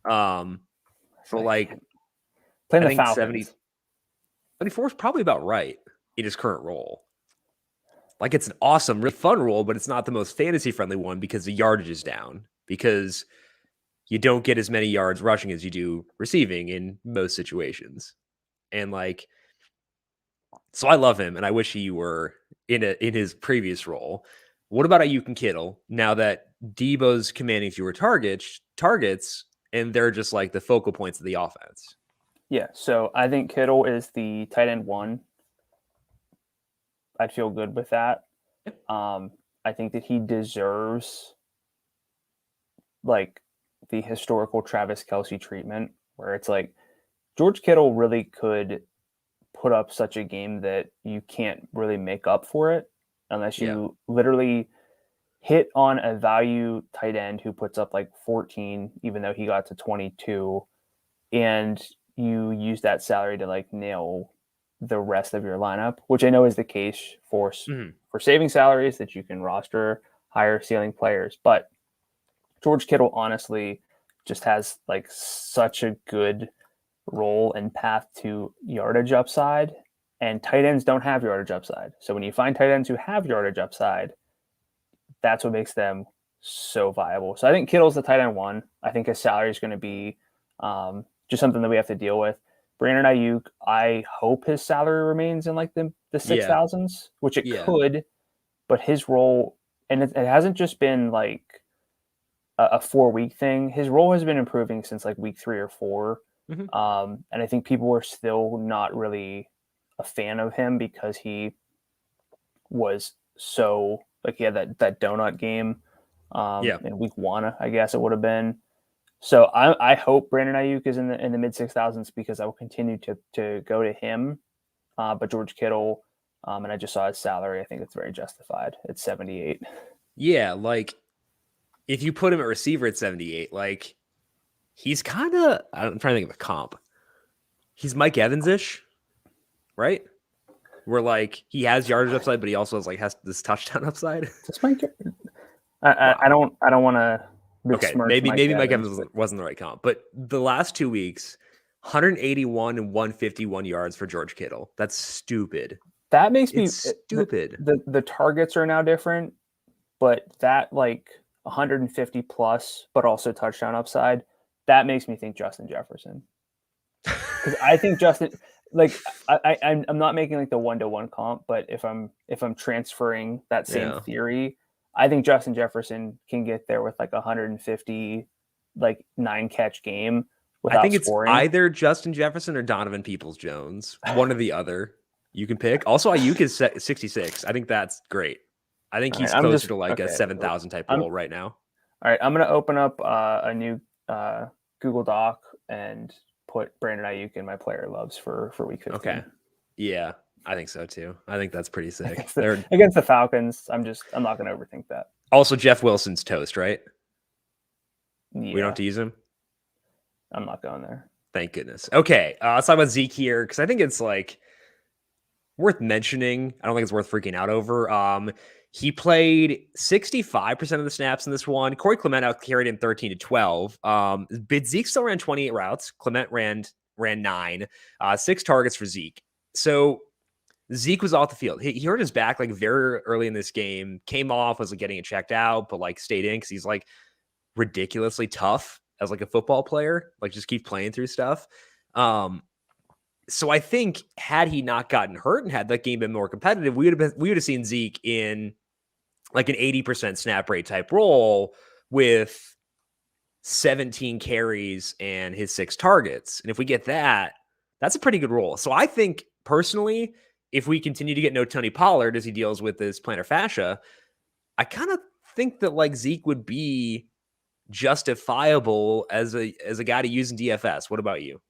So like playing the Falcons. 74 is probably about right in his current role. Like it's an awesome, really fun role, but it's not the most fantasy friendly one because the yardage is down, because you don't get as many yards rushing as you do receiving in most situations. And like, so I love him and I wish he were in his previous role. What about Ayuk and Kittle now that Deebo's commanding fewer targets and they're just like the focal points of the offense? Yeah, so I think Kittle is the tight end 1. I'd feel good with that. I think that he deserves like the historical Travis Kelce treatment, where it's like George Kittle really could put up such a game that you can't really make up for it unless you literally hit on a value tight end who puts up like 14, even though he got to 22, and you use that salary to like nail the rest of your lineup, which I know is the case for saving salaries, that you can roster higher ceiling players. But George Kittle honestly just has like such a good role and path to yardage upside, and tight ends don't have yardage upside. So when you find tight ends who have yardage upside, that's what makes them so viable. So I think Kittle's the tight end 1. I think his salary is going to be just something that we have to deal with. Brandon Ayuk, I hope his salary remains in like the 6,000s, which it could, but his role, and it hasn't just been like a 4-week thing. His role has been improving since like week 3 or 4. And I think people were still not really a fan of him because he was so like he had that donut game in week 1, I guess it would have been. So I hope Brandon Ayuk is in the mid 6,000s because I will continue to go to him. But George Kittle, and I just saw his salary, I think it's very justified. It's 78. Yeah, like if you put him at receiver at 78, like he's kind of, I'm trying to think of a comp. He's Mike Evans-ish, right? Where like he has yardage upside, but he also has this touchdown upside. I don't want to besmirch maybe Mike Evans Evans wasn't the right comp, but the last 2 weeks, 181 and 151 yards for George Kittle. That's stupid. That makes me stupid. The targets are now different, but that like 150 plus, but also touchdown upside, that makes me think Justin Jefferson. Because I think Justin, like I'm not making like the 1-to-1 comp, but if I'm transferring that same theory, I think Justin Jefferson can get there with like 150, like 9-catch game without I think scoring. It's either Justin Jefferson or Donovan Peoples-Jones, one or the other. You can pick. Also, Ayuk is 66. I think that's great. I think he's closer to like a 7,000 type role right now. All right, I'm going to open up a new Google Doc and put Brandon Ayuk in my player loves for week 15. Okay. Yeah, I think so too. I think that's pretty sick. Against the Falcons, I'm not going to overthink that. Also, Jeff Wilson's toast, right? Yeah. We don't have to use him? I'm not going there. Thank goodness. Okay, let's talk about Zeke here, because I think it's like worth mentioning. I don't think it's worth freaking out over. He played 65% of the snaps in this one. Corey Clement out carried him 13 to 12. But Zeke still ran 28 routes. Clement ran 9. 6 targets for Zeke. So Zeke was off the field. He hurt his back like very early in this game. Came off, was like getting it checked out, but like stayed in because he's like ridiculously tough as like a football player. Like just keep playing through stuff. So I think had he not gotten hurt and had that game been more competitive, we would have seen Zeke in like an 80% snap rate type role with 17 carries and his 6 targets. And if we get that, that's a pretty good role. So I think personally, if we continue to get no Tony Pollard as he deals with this plantar fascia, I kind of think that like Zeke would be justifiable as a guy to use in DFS. What about you?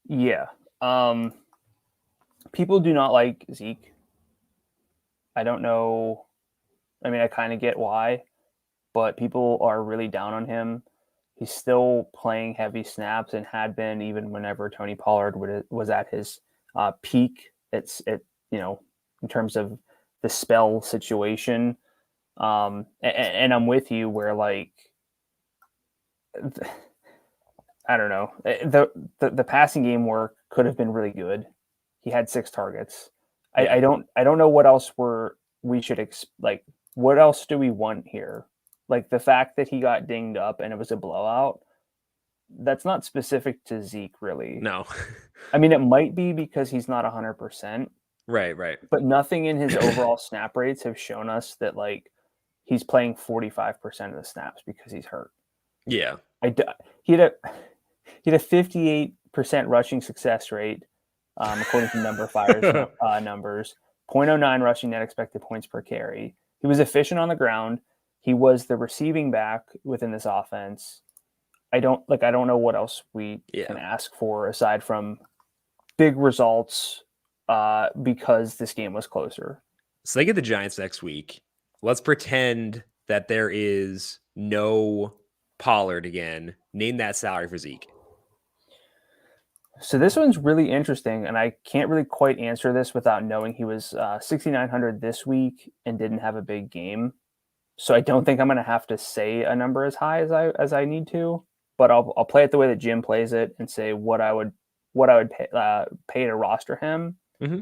Yeah. People do not like Zeke. I don't know. I mean, I kind of get why, but people are really down on him. He's still playing heavy snaps and had been even whenever Tony Pollard was at his peak. In terms of the spell situation. And I'm with you where like, I don't know. The passing game work could have been really good. He had 6 targets. Yeah. I don't know what else we should like. What else do we want here? Like the fact that he got dinged up and it was a blowout. That's not specific to Zeke, really. No. I mean, it might be because he's not 100%. Right. But nothing in his overall snap rates have shown us that like he's playing 45% of the snaps because he's hurt. Yeah. He had a 58% rushing success rate, according to numberFire's numbers. 0.09 rushing net expected points per carry. He was efficient on the ground. He was the receiving back within this offense. I don't know what else we can ask for aside from big results because this game was closer. So they get the Giants next week. Let's pretend that there is no Pollard again. Name that salary for Zeke. So this one's really interesting, and I can't really quite answer this without knowing he was 6,900 this week and didn't have a big game. So I don't think I'm going to have to say a number as high as I need to, but I'll play it the way that Jim plays it and say what I would pay to roster him. Mm-hmm.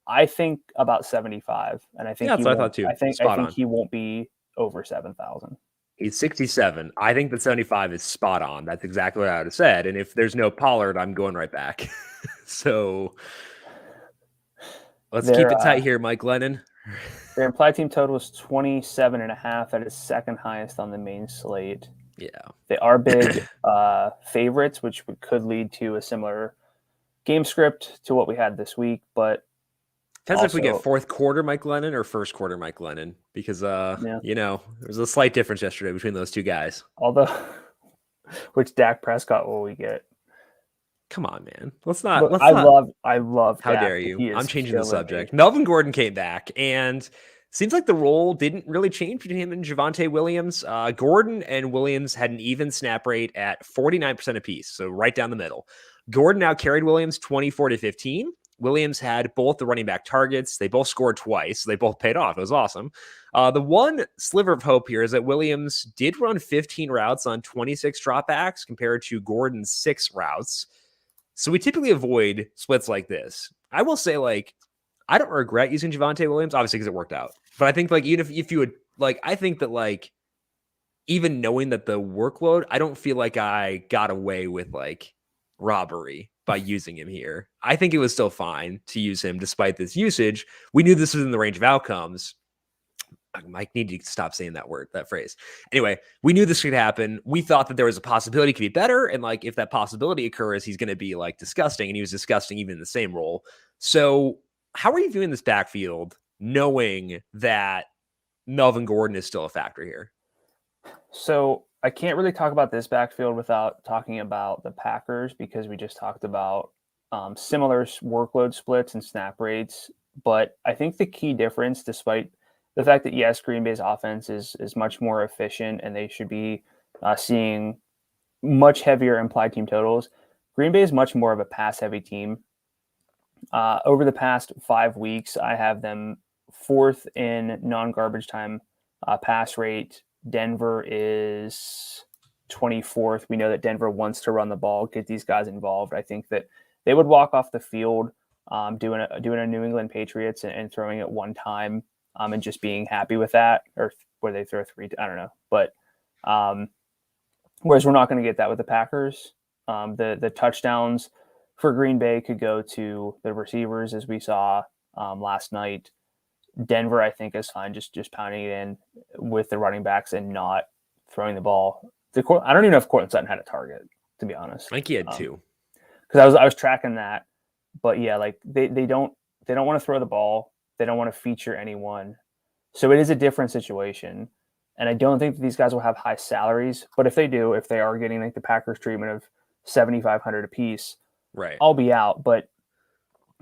I think about 75, and I think that's what I thought too. I think he won't be over 7,000. He's 67. I think that 75 is spot on. That's exactly what I would have said. And if there's no Pollard, I'm going right back. So let's keep it tight here, Mike Lennon. Their implied team total is 27.5. That is second highest on the main slate. Yeah. They are big favorites, which could lead to a similar game script to what we had this week. But depends if we get fourth quarter Mike Lennon or first quarter Mike Lennon, because there's a slight difference yesterday between those two guys. Although, which Dak Prescott will we get? Come on, man. I love. How Dak, dare you? I'm changing the subject. Melvin Gordon came back, and seems like the role didn't really change between him and Javonte Williams. Gordon and Williams had an even snap rate at 49% apiece, so right down the middle. Gordon now carried Williams 24 to 15. Williams had both the running back targets. They both scored twice. They both paid off. It was awesome. The one sliver of hope here is that Williams did run 15 routes on 26 dropbacks compared to Gordon's 6 routes. So we typically avoid splits like this. I will say, like, I don't regret using Javonte Williams, obviously, because it worked out. But I think, like, even if you would, like, I think that, like, even knowing that the workload, I don't feel like I got away with, like, robbery by using him here. I think it was still fine to use him despite this usage. We knew this was in the range of outcomes. Mike needed to stop saying that phrase. Anyway, we knew this could happen. We thought that there was a possibility it could be better. And like, if that possibility occurs, he's going to be like disgusting. And he was disgusting even in the same role. So how are you viewing this backfield knowing that Melvin Gordon is still a factor here? So I can't really talk about this backfield without talking about the Packers, because we just talked about similar workload splits and snap rates. But I think the key difference, despite the fact that, yes, Green Bay's offense is much more efficient and they should be seeing much heavier implied team totals, Green Bay is much more of a pass-heavy team. Over the past 5 weeks, I have them 4th in non-garbage time pass rate. Denver is 24th. We know that Denver wants to run the ball, get these guys involved. I think that they would walk off the field doing a New England Patriots and throwing it one time. And just being happy with that, or where they throw 3, I don't know. But whereas we're not going to get that with the Packers. The touchdowns for Green Bay could go to the receivers, as we saw last night. Denver, I think, is fine, just pounding it in with the running backs and not throwing the ball. I don't even know if Courtland Sutton had a target, to be honest. I think he had 2. Because I was tracking that, but yeah, like they don't want to throw the ball. They don't want to feature anyone. So it is a different situation. And I don't think that these guys will have high salaries. But if they do, if they are getting like the Packers treatment of $7,500 a piece, right, I'll be out. But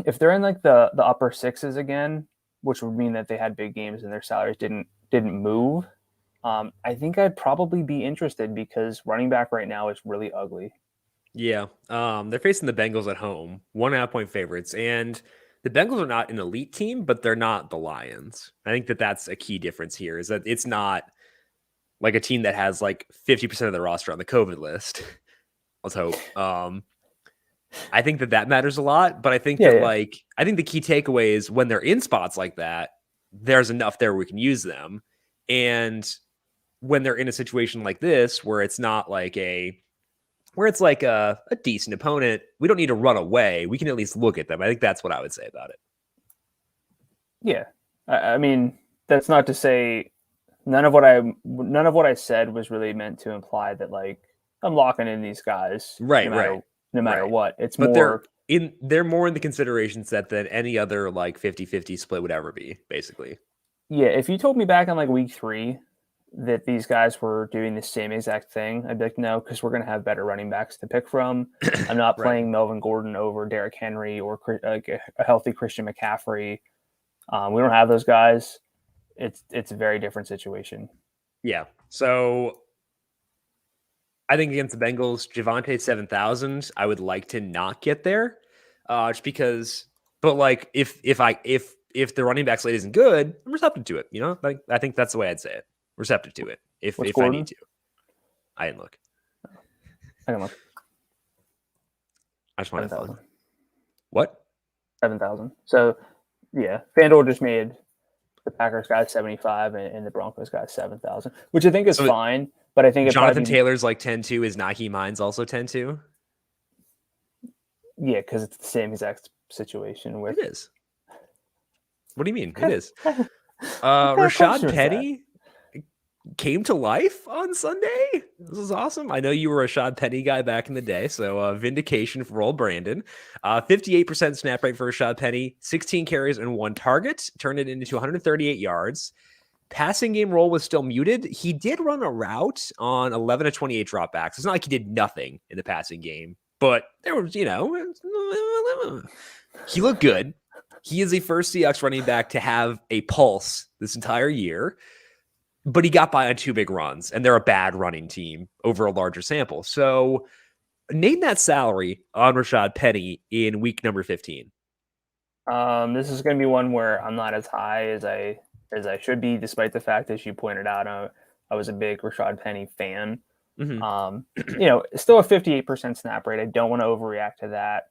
if they're in like the upper sixes again, which would mean that they had big games and their salaries didn't move, I think I'd probably be interested, because running back right now is really ugly. Yeah. They're facing the Bengals at home, 1.5-point favorites. And the Bengals are not an elite team, but they're not the Lions. I think that that's a key difference here, is that it's not like a team that has like 50% of the roster on the COVID list. Let's hope. I think that matters a lot, but I think I think the key takeaway is when they're in spots like that, there's enough there where we can use them. And when they're in a situation like this, where it's not like a decent opponent, we don't need to run away. We can at least look at them. I think that's what I would say about it. Yeah. I mean, that's not to say none of what I said was really meant to imply that like I'm locking in these guys. Right. No matter what. It's but more they're more in the consideration set than any other like 50-50 split would ever be, basically. Yeah. If you told me back on like week 3 that these guys were doing the same exact thing, I'd be like, no, because we're going to have better running backs to pick from. I'm not playing Melvin Gordon over Derrick Henry or like a healthy Christian McCaffrey. We don't have those guys. It's a very different situation. Yeah. So I think against the Bengals, Javonte 7,000, I would like to not get there, just because. But like, if the running back slate isn't good, I'm receptive to it. You know, like I think that's the way I'd say it. Receptive to it if I need to. I didn't look. I didn't look. I just wanted fun. What? 7,000. So yeah, FanDuel just made the Packers guys 75 and the Broncos guys 7,000, which I think is fine. But I think Jonathan Taylor's like 10-2. Is Naheem Hines also 10-2? Yeah, because it's the same exact situation with. It is. What do you mean? It is. Rashad Penny came to life on Sunday. This is awesome. I know you were a Rashad Penny guy back in the day, so vindication for old Brandon. 58% snap rate for Rashad Penny, 16 carries and 1 target, turned it into 138 yards. Passing game role was still muted. He did run a route on 11 of 28 dropbacks. It's not like he did nothing in the passing game, but there was, he looked good. He is the first Seahawks running back to have a pulse this entire year. But he got by on 2 big runs, and they're a bad running team over a larger sample. So name that salary on Rashad Penny in week number 15. This is going to be one where I'm not as high as I should be, despite the fact, as you pointed out, I was a big Rashad Penny fan. Still a 58% snap rate. I don't want to overreact to that.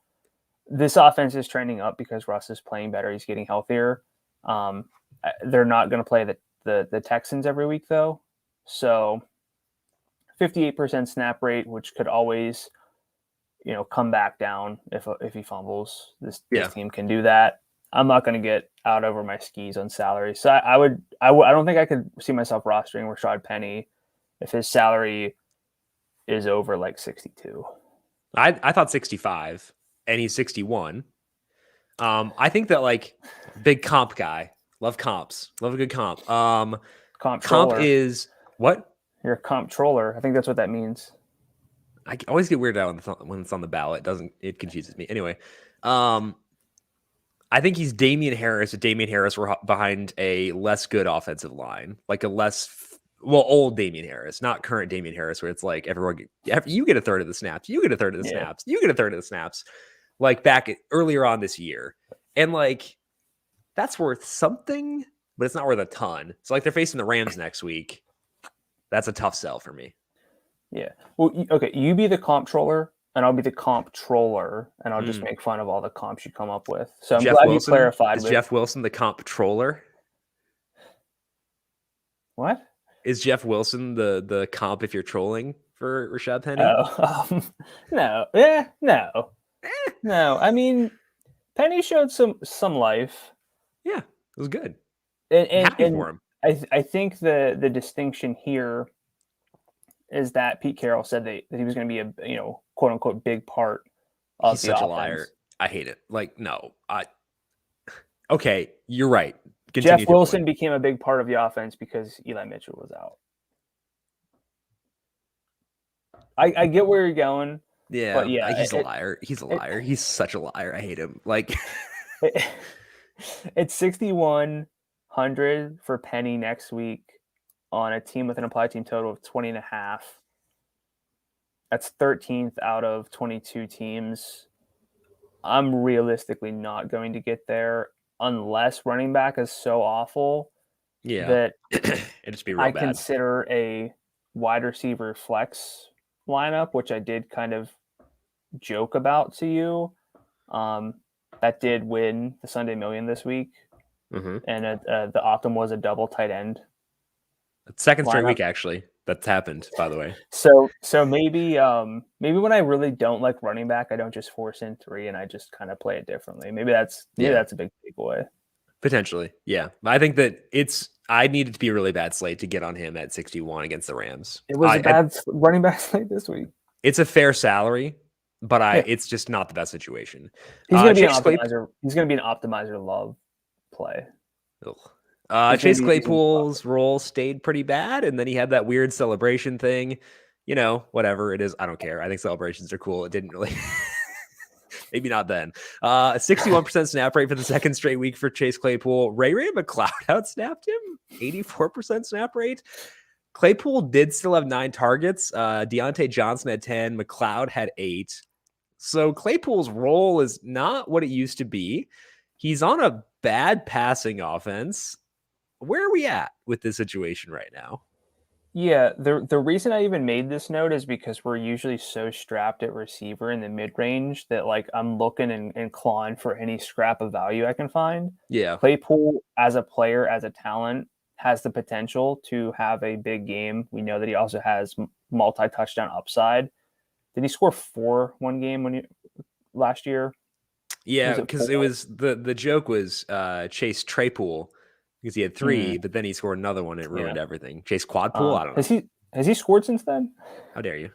This offense is trending up because Russ is playing better. He's getting healthier. They're not going to play the Texans every week, though. So 58% snap rate, which could always, come back down if he fumbles. This team can do that. I'm not going to get out over my skis on salary. So I don't think I could see myself rostering Rashad Penny if his salary is over like 62. I thought 65, and he's 61. I think that like big comp guy. Love comps. Love a good comp. Comp is what? You're a comptroller. I think that's what that means. I always get weirded out when it's on the ballot. It confuses me. Anyway, I think he's Damian Harris. If Damian Harris were behind a less good offensive line, like old Damian Harris, not current Damian Harris, where it's like you get a third of the snaps, you get a third of the snaps, you get a third of the snaps, like earlier on this year. And like, that's worth something, but it's not worth a ton. So like, they're facing the Rams next week. That's a tough sell for me. Yeah. Well, okay. You be the comptroller and I'll be the comptroller, and I'll just make fun of all the comps you come up with. So I'm glad you clarified. Is Jeff Wilson the comptroller? What? Is Jeff Wilson the comp if you're trolling for Rashad Penny? No. Yeah, no. No. I mean, Penny showed some life. Yeah, it was good. And happy for him. I think the distinction here is that Pete Carroll said that he was going to be a quote unquote big part of He's such a liar. I hate it. Like, no, okay, you're right. Jeff Wilson became a big part of the offense because Eli Mitchell was out. I get where you're going. Yeah, but yeah, he's a liar. He's a liar. He's such a liar. I hate him. Like, it's 6,100 for Penny next week on a team with an applied team total of 20.5. That's 13th out of 22 teams. I'm realistically not going to get there unless running back is so awful that it'd just be real bad. Consider a wide receiver flex lineup, which I did kind of joke about to you. That did win the Sunday Million this week. And the Optum was a double tight end. Second straight week, actually. That's happened, by the way. So maybe when I really don't like running back, I don't just force in 3 and I just kind of play it differently. Maybe that's a big takeaway. Potentially, yeah. I think that I needed to be a really bad slate to get on him at 61 against the Rams. It was a bad running back slate this week. It's a fair salary, but it's just not the best situation. He's going to be an optimizer. He's going to be an optimizer love play. Chase Claypool's role stayed pretty bad, and then he had that weird celebration thing. Whatever it is, I don't care. I think celebrations are cool. It didn't really. Maybe not then. 61% snap rate for the second straight week for Chase Claypool. Ray McCloud outsnapped him. 84% snap rate. Claypool did still have 9 targets. Deontay Johnson had 10. McCloud had 8. So Claypool's role is not what it used to be. He's on a bad passing offense. Where are we at with this situation right now? Yeah, the reason I even made this note is because we're usually so strapped at receiver in the mid-range that like I'm looking and clawing for any scrap of value I can find. Yeah. Claypool as a player, as a talent, has the potential to have a big game. We know that he also has multi-touchdown upside. Did he score 4 one game last year? Yeah, because it was the joke was Chase Traypool. Because he had 3, but then he scored another one and it ruined everything. Chase Quadpool, I don't know. Has he scored since then? How dare you?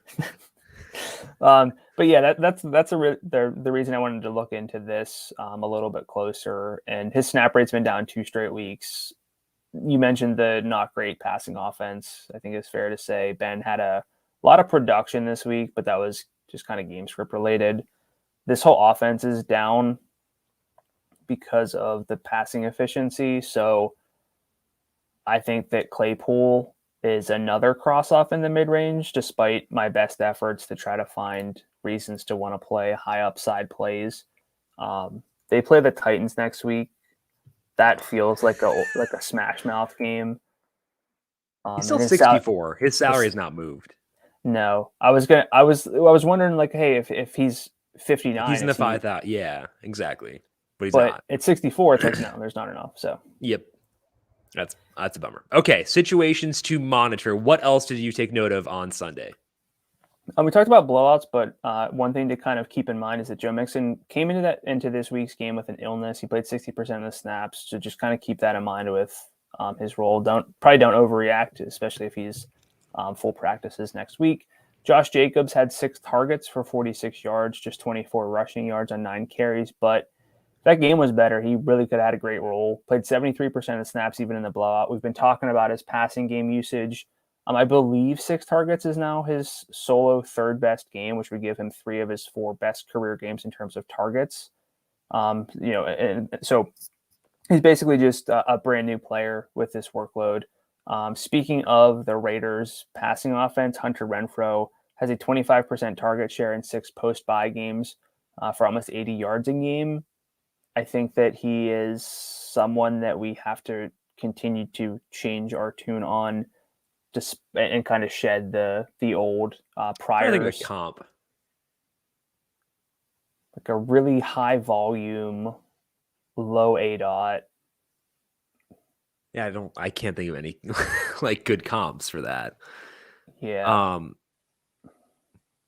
But yeah, that's the reason I wanted to look into this a little bit closer. And his snap rate's been down 2 straight weeks. You mentioned the not great passing offense. I think it's fair to say Ben had a lot of production this week, but that was just kind of game script related. This whole offense is down because of the passing efficiency. So I think that Claypool is another cross off in the mid-range, despite my best efforts to try to find reasons to want to play high upside plays. They play the Titans next week. That feels like a smash mouth game. He's still 64. His salary has not moved. No, I was wondering like, hey, if he's 59, he's in the 5,000. Yeah, exactly. But he's but not. at 64, it's like no, there's not enough. So yep, that's a bummer. Okay, situations to monitor. What else did you take note of on Sunday? We talked about blowouts, but one thing to kind of keep in mind is that Joe Mixon came into this week's game with an illness. He played 60% of the snaps, so just kind of keep that in mind with his role. Don't overreact, especially if he's full practices next week. Josh Jacobs had 6 targets for 46 yards, just 24 rushing yards on 9 carries, but that game was better. He really could have had a great role. Played 73% of snaps even in the blowout. We've been talking about his passing game usage. I believe 6 targets is now his solo third best game, which would give him 3 of his 4 best career games in terms of targets. And so he's basically just a brand new player with this workload. Speaking of the Raiders passing offense, Hunter Renfrow has a 25% target share in 6 post-bye games for almost 80 yards a game. I think that he is someone that we have to continue to change our tune on and kind of shed the old priors. I think a comp. Like a really high volume, low ADOT. Yeah, I can't think of any like good comps for that. Yeah.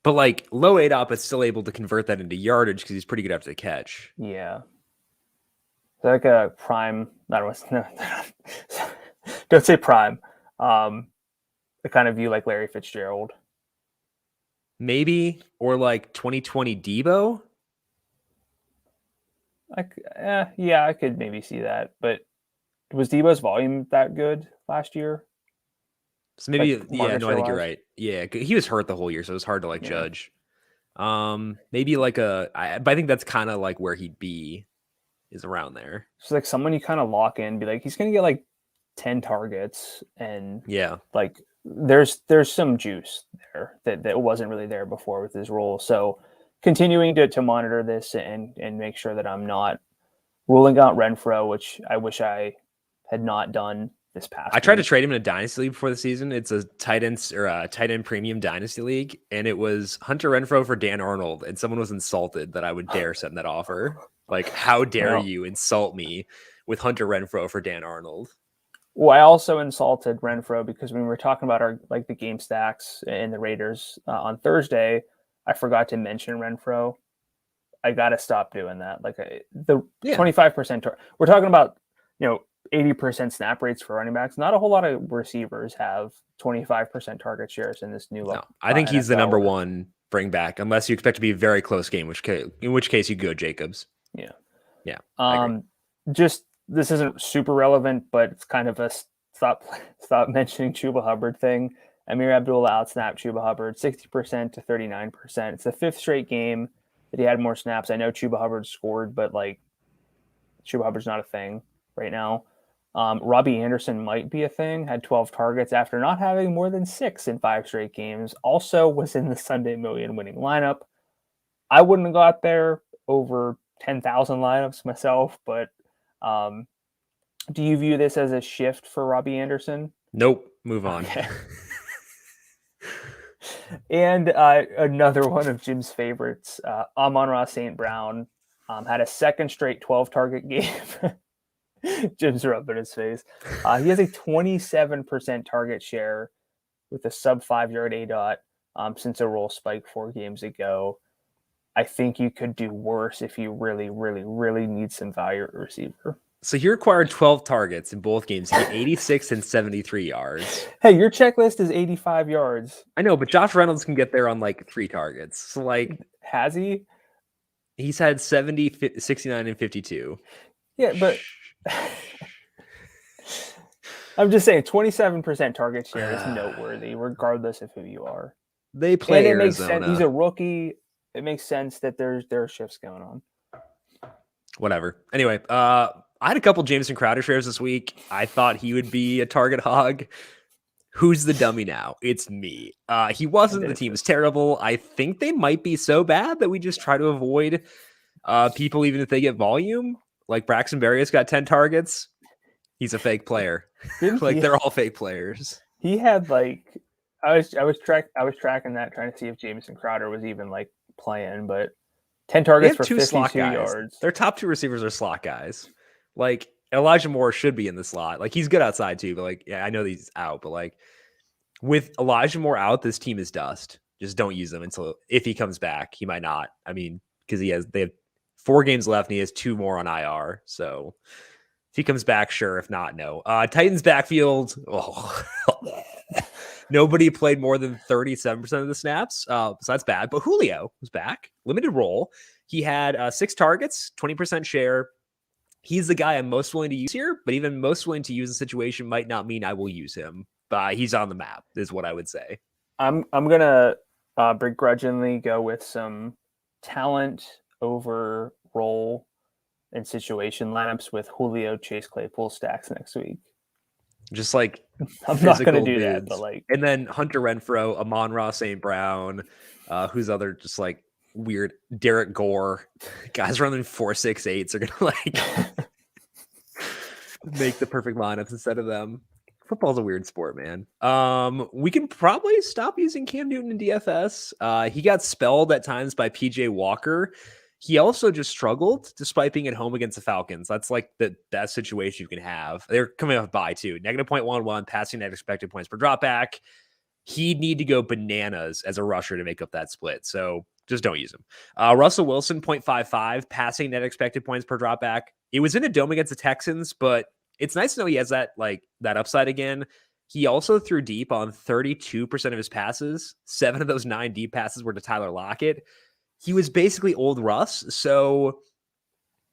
But like low ADOT, but still able to convert that into yardage because he's pretty good after the catch. Yeah. Like a prime, don't say prime. I kind of view like Larry Fitzgerald. Maybe, or like 2020 Debo. Yeah, I could maybe see that. But was Debo's volume that good last year? So maybe, I think you're right. Yeah, he was hurt the whole year, so it was hard to judge. Maybe like but I think that's kind of like where he'd be, is around there. So like someone you kind of lock in, be like, he's gonna get like 10 targets, and like there's some juice there that wasn't really there before with his role. So continuing to monitor this and make sure that I'm not ruling out Renfrow, which I wish I had not done this past I tried to trade him in a dynasty league before the season. It's a tight end premium dynasty league, and it was Hunter Renfrow for Dan Arnold, and someone was insulted that I would dare send that offer. Like, how dare you insult me with Hunter Renfrow for Dan Arnold? Well, I also insulted Renfrow because when we were talking about the game stacks and the Raiders on Thursday, I forgot to mention Renfrow. I got to stop doing that. Like 25%. We're talking about 80% snap rates for running backs. Not a whole lot of receivers have 25% target shares in this new look. No, I think he's the number one bring back, unless you expect to be a very close game, in which case you go Jacobs. Yeah. Just this isn't super relevant, but it's kind of a stop mentioning Chuba Hubbard thing. Amir Abdullah outsnapped Chuba Hubbard 60% to 39%. It's the 5th straight game that he had more snaps. I know Chuba Hubbard scored, but like Chuba Hubbard's not a thing right now. Robbie Anderson might be a thing. Had 12 targets after not having more than 6 in 5 straight games. Also was in the Sunday Million winning lineup. I wouldn't have got there over 10,000 lineups myself, but do you view this as a shift for Robbie Anderson? Nope. Move on. Okay. And another one of Jim's favorites, Amon-Ra St. Brown, had a second straight 12-target game. Jim's rubbing his face. He has a 27% target share with a sub 5-yard ADOT since a roll spike 4 games ago. I think you could do worse if you really, really, really need some value at receiver. So he required 12 targets in both games. He had 86 and 73 yards. Hey, your checklist is 85 yards. I know, but Josh Reynolds can get there on like 3 targets. So like, has he? He's had 70, 69, and 52. Yeah, but I'm just saying 27% target share is noteworthy, regardless of who you are. They play Arizona. Makes sense. He's a rookie. It makes sense that there are shifts going on. Whatever. Anyway, I had a couple Jameson Crowder shares this week. I thought he would be a target hog. Who's the dummy now? It's me. He wasn't. The team is terrible. I think they might be so bad that we just try to avoid People, even if they get volume, like Braxton Berrios got 10 targets, he's a fake player. Like they're all fake players. He had like I was tracking that, trying to see if Jamison Crowder was even like playing, but 10 targets for 52 yards. Their top 2 receivers are slot guys. Like Elijah Moore should be in the slot. Like he's good outside too, but like yeah, I know he's out, but like with Elijah Moore out, this team is dust. Just don't use him until if he comes back. He might not. I mean, because they have 4 games left and he has 2 more on IR. So if he comes back, sure. If not, no. Titans backfield. Oh. Nobody played more than 37% of the snaps. So that's bad. But Julio was back. Limited role. He had 6 targets, 20% share. He's the guy I'm most willing to use here, but even most willing to use in situation might not mean I will use him. But he's on the map, is what I would say. I'm gonna begrudgingly go with some talent over role and situation lineups with Julio, Chase Claypool stacks next week. Just like I'm not gonna do that, but like, and then Hunter Renfrow, Amon-Ra St. Brown, who's other just like weird Derek Gore, guys running 4.68s are gonna like make the perfect lineups instead of them. Football's a weird sport, man. We can probably stop using Cam Newton in DFS. He got spelled at times by PJ Walker. He also just struggled despite being at home against the Falcons. That's like the best situation you can have. They're coming off a bye too. -0.11, passing net expected points per dropback. He'd need to go bananas as a rusher to make up that split. So just don't use him. Russell Wilson, 0.55, passing net expected points per dropback. It was in a dome against the Texans, but it's nice to know he has that upside again. He also threw deep on 32% of his passes. 7 of those 9 deep passes were to Tyler Lockett. He was basically old Russ. So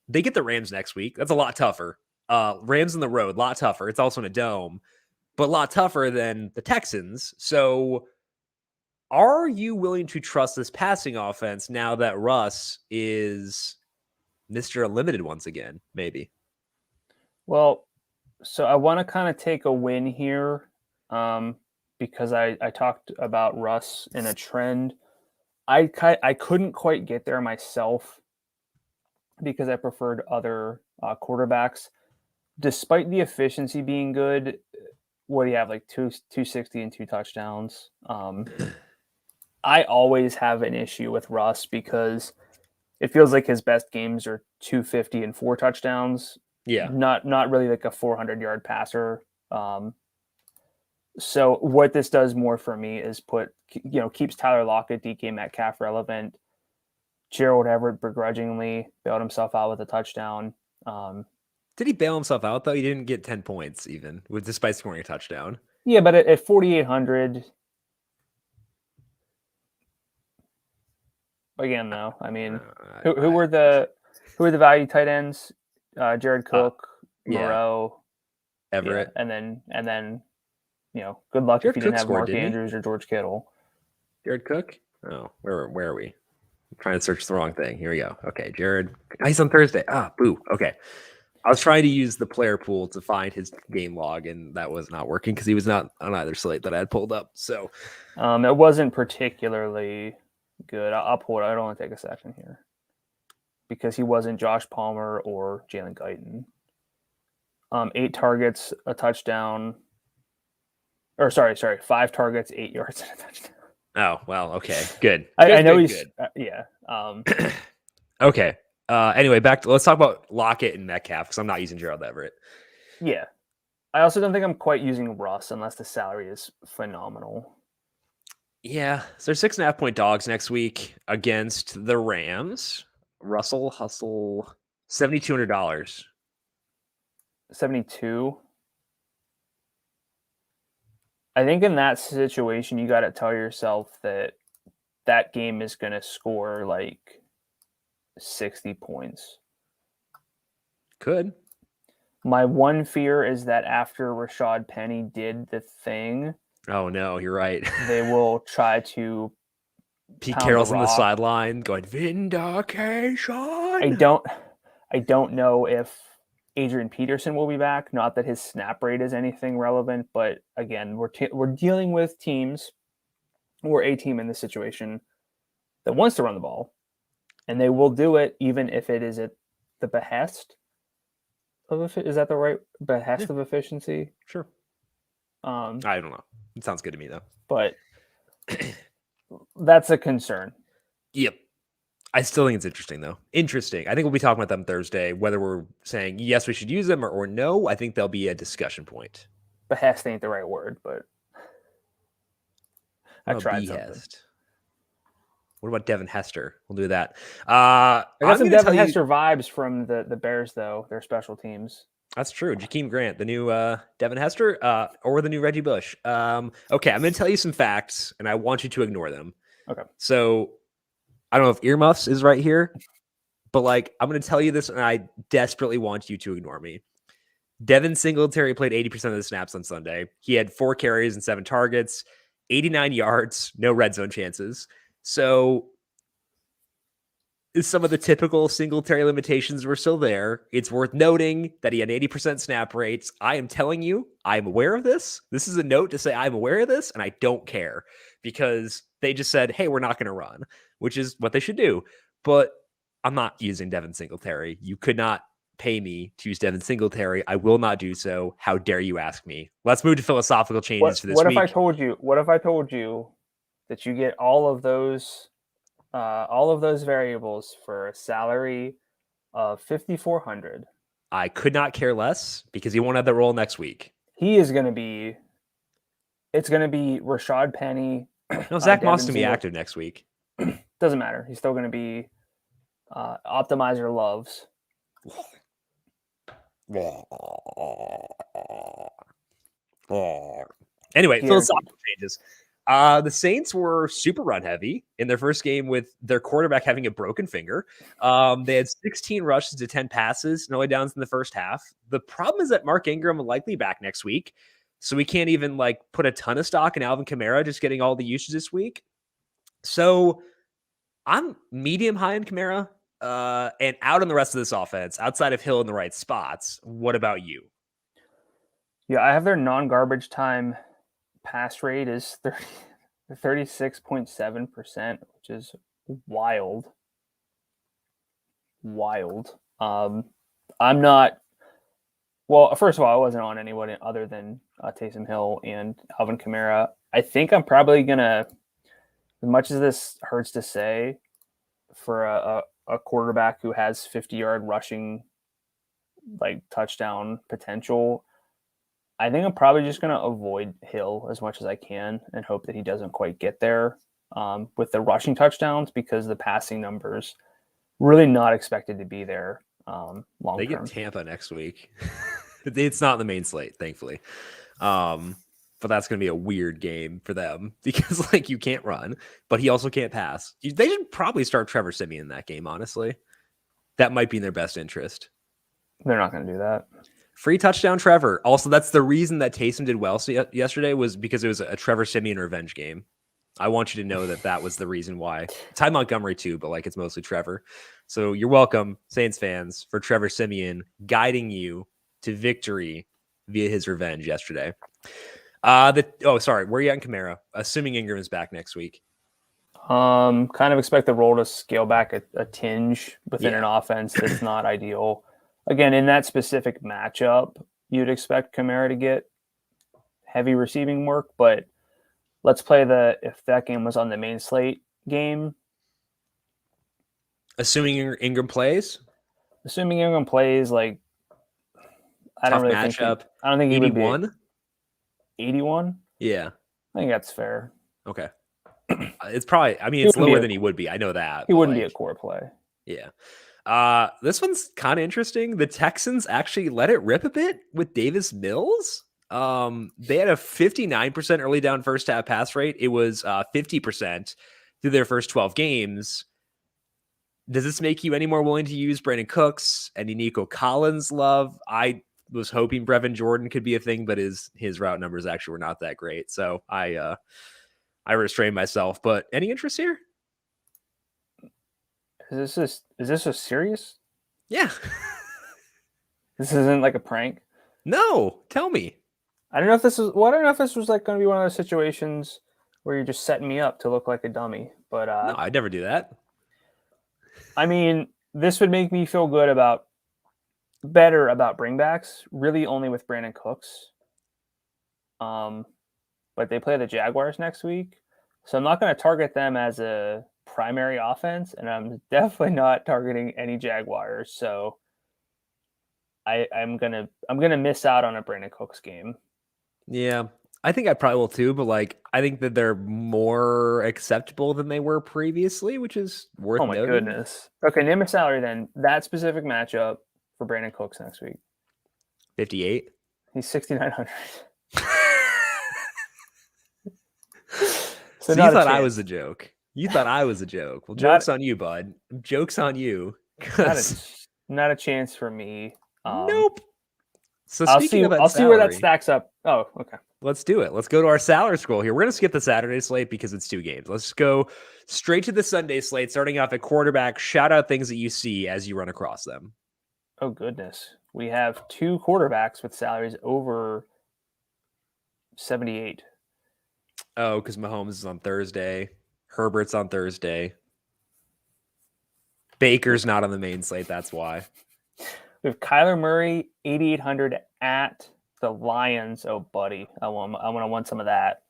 they get the Rams next week. That's a lot tougher. Rams on the road, a lot tougher. It's also in a dome, but a lot tougher than the Texans. So are you willing to trust this passing offense now that Russ is Mr. Unlimited once again? Maybe. Well, so I want to kind of take a win here because I talked about Russ in a trend. I couldn't quite get there myself because I preferred other quarterbacks. Despite the efficiency being good, what do you have, like 260 and 2 touchdowns? I always have an issue with Russ because it feels like his best games are 250 and 4 touchdowns. Yeah. Not really like a 400-yard passer. So what this does more for me is keeps Tyler Lockett, DK Metcalf relevant. Gerald Everett begrudgingly bailed himself out with a touchdown. Did he bail himself out though? He didn't get 10 points even, despite scoring a touchdown. Yeah, but at 4,800, again though, I mean, who were the value tight ends? Jared Cook, Moreau, Everett, and then. Good luck Jared if you Cook didn't have Mark scored, Andrews or George Kittle. Jared Cook? Oh, where are we? I'm trying to search the wrong thing. Here we go. Okay, Jared. He's on Thursday. Boo. Okay. I was trying to use the player pool to find his game log, and that was not working because he was not on either slate that I had pulled up. So it wasn't particularly good. I'll pull it. It'll only take a second here because he wasn't Josh Palmer or Jalen Guyton. 8 targets, a touchdown. Or sorry, 5 targets, 8 yards, and a touchdown. Oh, well, okay. Good. I know he's good. Yeah. Okay. Anyway, let's talk about Lockett and Metcalf because I'm not using Gerald Everett. Yeah. I also don't think I'm quite using Russ unless the salary is phenomenal. Yeah. So they're 6.5 point dogs next week against the Rams. Russell Hustle, $7,200. 72. I think in that situation, you got to tell yourself that game is going to score like 60 points. Could. My one fear is that after Rashad Penny did the thing. Oh, no, you're right. They will try to. Pete Carroll's on the sideline going, vindication. I don't know if Adrian Peterson will be back. Not that his snap rate is anything relevant, but again, we're dealing with teams or a team in this situation that wants to run the ball. And they will do it even if it is at the behest of is that the right behest of efficiency? Sure. I don't know. It sounds good to me though. But that's a concern. Yep. I still think it's interesting though. Interesting. I think we'll be talking about them Thursday, whether we're saying yes, we should use them or no. I think there'll be a discussion point. Behest ain't the right word, but I tried something. What about Devin Hester? We'll do that. I got some Devin Hester vibes from the Bears, though. Their special teams. That's true. Jakeem Grant, the new Devin Hester, or the new Reggie Bush. Okay, I'm going to tell you some facts, and I want you to ignore them. Okay. So I don't know if earmuffs is right here, but I'm going to tell you this, and I desperately want you to ignore me. Devin Singletary played 80% of the snaps on Sunday. He had 4 carries and 7 targets, 89 yards, no red zone chances. So some of the typical Singletary limitations were still there. It's worth noting that he had 80% snap rates. I am telling you, I'm aware of this. This is a note to say I'm aware of this, and I don't care because they just said, hey, we're not going to run, which is what they should do. But I'm not using Devin Singletary. You could not pay me to use Devin Singletary. I will not do so. How dare you ask me? Let's move to philosophical changes for this week. What if I told you that you get all of those variables for a salary of $5,400? I could not care less because he won't have that role next week. It's going to be Rashad Penny. No, Zach Moss is going to be active next week. Doesn't matter. He's still going to be Optimizer loves. Anyway, philosophical changes. The Saints were super run heavy in their first game with their quarterback having a broken finger. They had 16 rushes to 10 passes, no downs in the first half. The problem is that Mark Ingram will likely back next week. So we can't even put a ton of stock in Alvin Kamara just getting all the usage this week. So I'm medium high in Kamara and out on the rest of this offense outside of Hill in the right spots. What about you? Yeah, I have their non-garbage time pass rate is 36.7%, which is wild. I'm not. Well, first of all, I wasn't on anyone other than Taysom Hill and Alvin Kamara. I think I'm probably gonna, as much as this hurts to say, for a quarterback who has 50-yard rushing touchdown potential, I think I'm probably just going to avoid Hill as much as I can and hope that he doesn't quite get there with the rushing touchdowns, because the passing numbers really not expected to be there long term. They get Tampa next week. It's not the main slate, thankfully. But that's going to be a weird game for them because you can't run, but he also can't pass. They should probably start Trevor Siemian in that game, honestly. That might be in their best interest. They're not going to do that. Free touchdown Trevor. Also, that's the reason that Taysom did well yesterday, was because it was a Trevor Siemian revenge game. I want you to know that was the reason why. Ty Montgomery too, but it's mostly Trevor. So you're welcome, Saints fans, for Trevor Siemian guiding you to victory via his revenge yesterday. Sorry, where are you at in Kamara? Assuming Ingram is back next week. Kind of expect the role to scale back a tinge within an offense that's not ideal. Again, in that specific matchup, you'd expect Kamara to get heavy receiving work, but let's play if that game was on the main slate game. Assuming Ingram plays? Assuming Ingram plays, I don't really matchup. I don't think he 81? would be 81? Yeah. I think that's fair. Okay. It's probably, it's lower than he would be. I know that. He wouldn't be a core play. Yeah. This one's kind of interesting. The Texans actually let it rip a bit with Davis Mills. They had a 59% early down first half pass rate. It was 50% through their first 12 games. Does this make you any more willing to use Brandon Cooks and Nico Collins love? I was hoping Brevin Jordan could be a thing, but his route numbers actually were not that great. So I restrained myself, but any interest here? Is this a serious? Yeah. This isn't a prank? No, tell me. I don't know if this was going to be one of those situations where you're just setting me up to look like a dummy, but no, I'd never do that. I mean, this would make me feel better about bringbacks, really only with Brandon Cooks. But they play the Jaguars next week, so I'm not going to target them as a primary offense, and I'm definitely not targeting any Jaguars. So I'm gonna miss out on a Brandon Cooks game. Yeah, I think I probably will too, but like I think that they're more acceptable than they were previously, which is worth Oh my noting. goodness. Okay, name a salary then. That specific matchup for Brandon Cooks next week. 58. He's 6,900. So you thought I was a joke. You thought I was a joke. Well, joke's on you, bud. Joke's on you. Not a chance for me. Nope. So I'll speaking of that I'll see where that salary, stacks up. Oh, okay. let's do it. Let's go to our salary scroll here. We're going to skip the Saturday slate because it's 2 games. Let's go straight to the Sunday slate, starting off at quarterback. Shout out things that you see as you run across them. Oh, goodness. We have 2 quarterbacks with salaries over 78. Oh, because Mahomes is on Thursday. Herbert's on Thursday. Baker's not on the main slate. That's why. We have Kyler Murray, 8,800 at the Lions. Oh, buddy. I want to want some of that.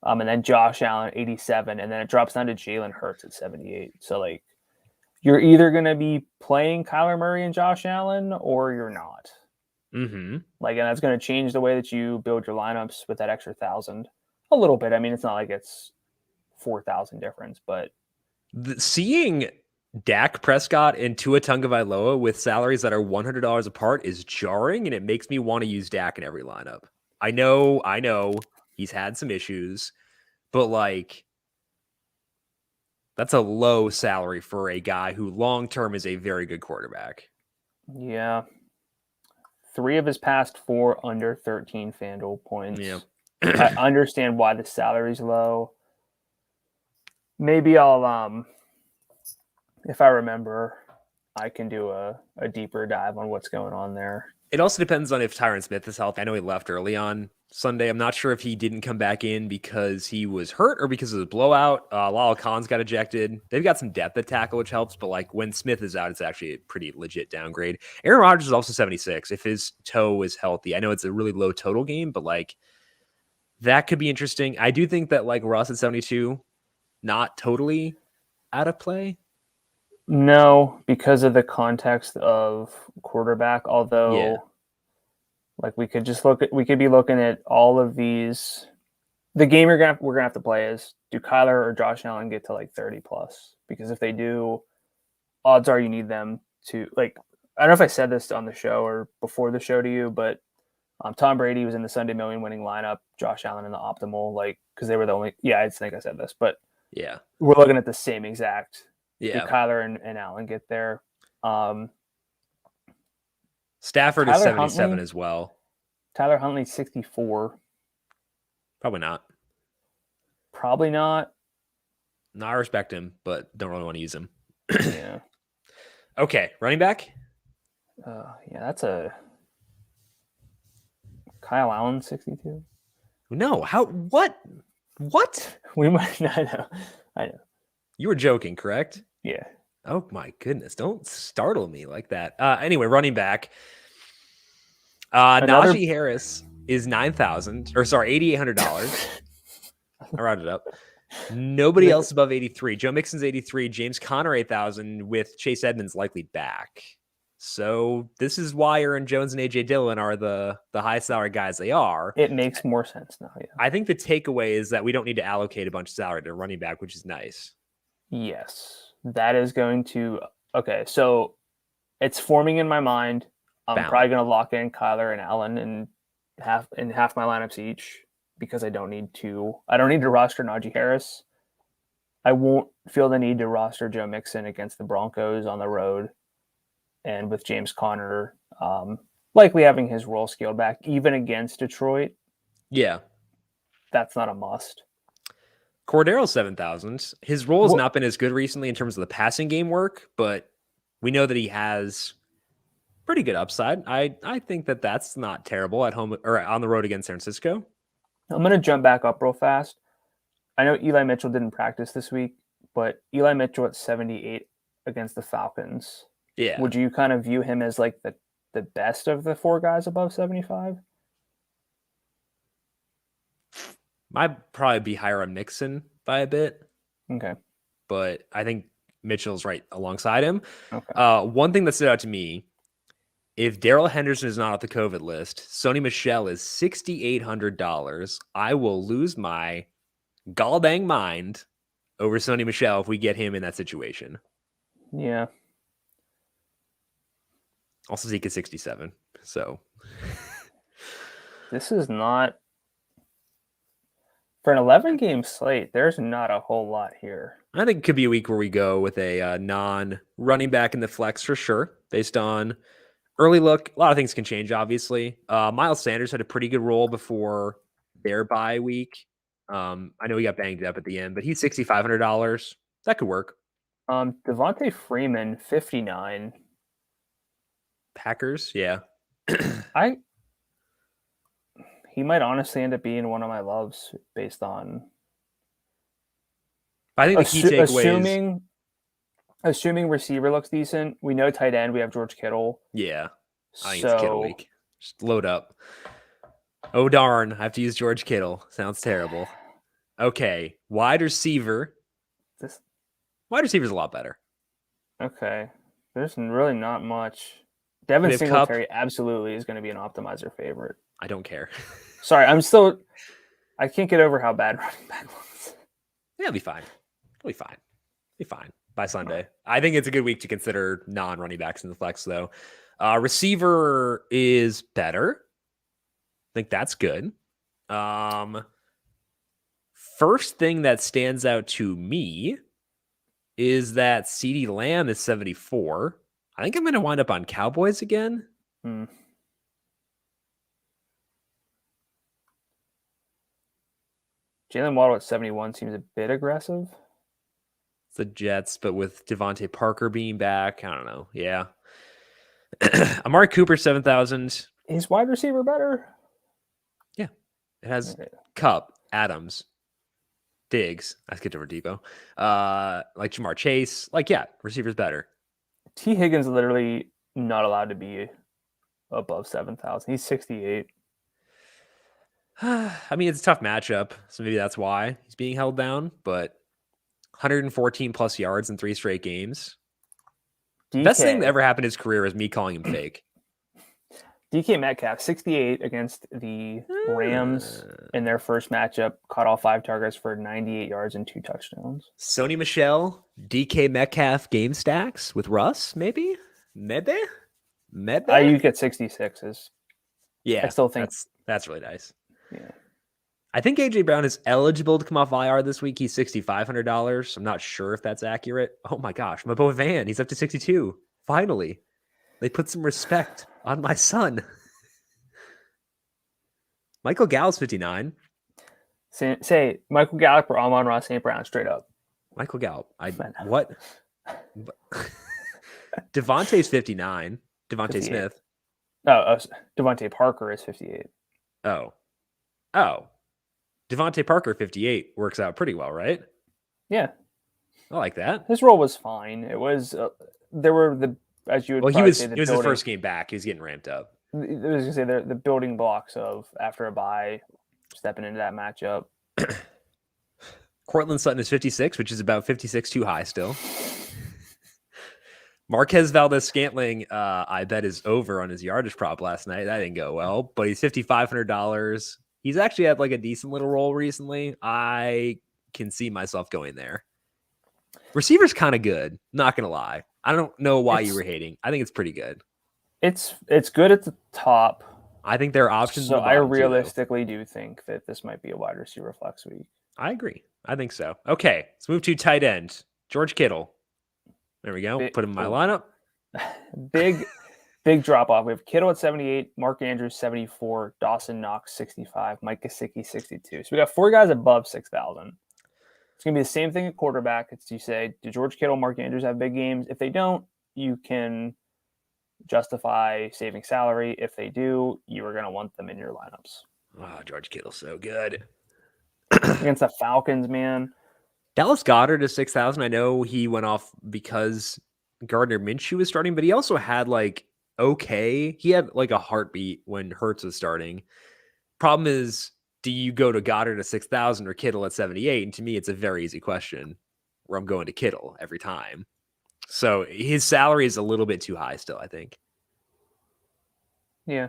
And then Josh Allen, 87. And then it drops down to Jalen Hurts at 78. So, like, you're either going to be playing Kyler Murray and Josh Allen or you're not. Mm-hmm. Like, and that's going to change the way that you build your lineups with that extra 1,000. A little bit. I mean, it's not like it's 4,000 difference, but Seeing Dak Prescott and Tua Tagovailoa with salaries that are $100 apart is jarring, and it makes me want to use Dak in every lineup. I know he's had some issues, but like that's a low salary for a guy who long-term is a very good quarterback. Yeah. 3 of his past 4 under 13 FanDuel points. Yeah. I understand why the salary's low. Maybe I'll if I remember, I can do a deeper dive on what's going on there. It also depends on if Tyron Smith is healthy. I know he left early on Sunday. I'm not sure if he didn't come back in because he was hurt or because of the blowout. La'el Collins got ejected. They've got some depth at tackle, which helps. But like when Smith is out, it's actually a pretty legit downgrade. Aaron Rodgers is also 76 if his toe is healthy. I know it's a really low total game, but like that could be interesting. I do think that like Russ at 72, not totally out of play. No, because of the context of quarterback. Although, like we could be looking at all of these. The game we're gonna have to play is, do Kyler or Josh Allen get to like 30 plus? Because if they do, odds are you need them to like. I don't know if I said this on the show or before the show to you, but Tom Brady was in the Sunday Million winning lineup. Josh Allen in the optimal, like because they were the only. Yeah, I think I said this, but yeah, we're looking at the same exact. Yeah, do Kyler and Allen get there? Stafford is 77 as well. Tyler Huntley 64. Probably not. Probably not. No, I respect him, but don't really want to use him. Yeah. Okay, running back. Yeah, that's a Kyle Allen 62. No, how? What? We might. I know. You were joking, correct? Yeah. Oh my goodness! Don't startle me like that. Anyway, running back. Najee Harris is $8,800. I rounded up. Nobody else above 83. Joe Mixon's 83. James Conner 8,000 with Chase Edmonds likely back. So this is why Aaron Jones and AJ Dillon are the high salary guys they are. It makes more sense now. Yeah. I think the takeaway is that we don't need to allocate a bunch of salary to running back, which is nice. Yes, that is going to. Okay, so it's forming in my mind. I'm probably going to lock in Kyler and Allen in half my lineups each because I don't need to roster Najee Harris. I won't feel the need to roster Joe Mixon against the Broncos on the road, and with James Conner likely having his role scaled back even against Detroit. Yeah, that's not a must. Cordero 7,000. His role has not been as good recently in terms of the passing game work, but we know that he has pretty good upside. I think that that's not terrible at home or on the road against San Francisco. I'm going to jump back up real fast. I know Eli Mitchell didn't practice this week, but Eli Mitchell at 78 against the Falcons. Yeah. Would you kind of view him as like the best of the 4 guys above 75? Might probably be higher on Mixon by a bit. Okay. But I think Mitchell's right alongside him. Okay. One thing that stood out to me, if Darrell Henderson is not off the COVID list, Sony Michelle is $6,800. I will lose my gall-dang mind over Sony Michelle if we get him in that situation. Yeah. Also, Zeke is 67. So this is not for an 11-game slate. There's not a whole lot here. I think it could be a week where we go with a non-running back in the flex for sure, based on early look. A lot of things can change, obviously. Miles Sanders had a pretty good role before their bye week. I know he got banged up at the end, but he's $6,500. That could work. Devontae Freeman, 59. Packers, yeah. He might honestly end up being one of my loves based on. I think the key takeaway assuming receiver looks decent. We know tight end. We have George Kittle. Yeah, I think it's Kittle week. Just load up. Oh darn! I have to use George Kittle. Sounds terrible. Okay, wide receiver. Wide receiver's a lot better. Okay, there's really not much. Devin Singletary absolutely is going to be an optimizer favorite. I don't care. Sorry, I can't get over how bad running back looks. Yeah, it'll be fine. It'll be fine. It'll be fine by Sunday. I think it's a good week to consider non-running backs in the flex, though. Receiver is better. I think that's good. First thing that stands out to me is that CeeDee Lamb is 74. I think I'm going to wind up on Cowboys again. Jalen Waddle at 71 seems a bit aggressive. It's the Jets, but with Devontae Parker being back, I don't know. Yeah. Amari Cooper, 7,000. Is wide receiver better? Yeah. It has Cup, Adams, Diggs. I skipped over Debo. Like Jamar Chase. Like, yeah, receiver's better. T. Higgins literally not allowed to be above 7,000. He's 68. I mean, it's a tough matchup, so maybe that's why he's being held down, but 114 plus yards in 3 straight games. Best thing that ever happened in his career is me calling him fake. DK Metcalf, 68 against the Rams in their first matchup, caught all 5 targets for 98 yards and 2 touchdowns. Sony Michelle, DK Metcalf game stacks with Russ, maybe? Maybe? You get 66s. Yeah, I still think that's really nice. Yeah. I think AJ Brown is eligible to come off IR this week. He's $6,500. I'm not sure if that's accurate. Oh my gosh, my boy Van, he's up to 62. Finally, they put some respect on my son. Michael Gallup's 59. Say Michael Gallup or Amon-Ra St. Brown straight up. Michael Gallup. What? Devontae's 59. Devontae Smith. Oh, Devontae Parker is 58. Oh. Devontae Parker, 58, works out pretty well, right? Yeah. I like that. His role was fine. It was, there were as you would he was his first game back. He was getting ramped up. I was going to say the building blocks of after a bye, stepping into that matchup. Cortland Sutton is 56, which is about 56 too high still. Marquez Valdez-Scantling, I bet, is over on his yardage prop last night. That didn't go well, but he's $5,500. He's actually had like a decent little role recently. I can see myself going there. Receiver's kind of good, not going to lie. I don't know why you were hating. I think it's pretty good. It's good at the top. I think there are options. So I realistically do think that this might be a wide receiver flex week. I agree. I think so. Okay, let's move to tight end. George Kittle. There we go. Put him in my lineup. Big drop off. We have Kittle at 78, Mark Andrews 74, Dawson Knox 65, Mike Gesicki 62. So we got 4 guys above 6,000. It's going to be the same thing at quarterback. It's you say, do George Kittle, Mark Andrews have big games? If they don't, you can justify saving salary. If they do, you are going to want them in your lineups. Oh, George Kittle's so good. Against the Falcons, man. Dallas Goedert is 6,000. I know he went off because Gardner Minshew was starting, but he also had he had like a heartbeat when Hurts was starting. Problem is, do you go to Goddard at 6,000 or Kittle at 78? And to me, it's a very easy question where I'm going to Kittle every time. So his salary is a little bit too high still, I think. Yeah.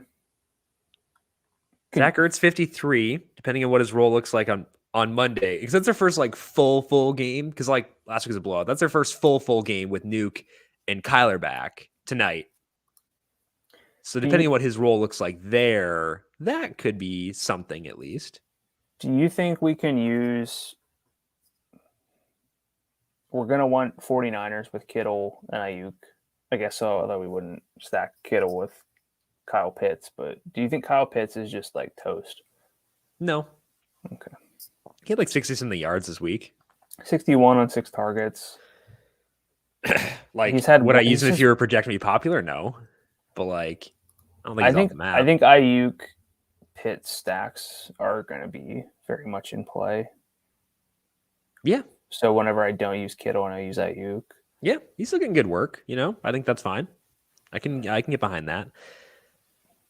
Zach Ertz 53, depending on what his role looks like on Monday. Because that's their first full game. Because last week was a blowout. That's their first full game with Nuke and Kyler back tonight. So depending on what his role looks like there, that could be something at least. Do you think we can use... We're going to want 49ers with Kittle and Ayuk. I guess so, although we wouldn't stack Kittle with Kyle Pitts. But do you think Kyle Pitts is just toast? No. Okay. He had 60-something yards this week. 61 on 6 targets. He's had, would I use him if you were projecting to be popular? No. But I don't think he's off the map. I think Ayuk Pitts stacks are going to be very much in play. Yeah. So whenever I don't use Kittle and I use Ayuk. Yeah, he's still getting good work. I think that's fine. I can get behind that.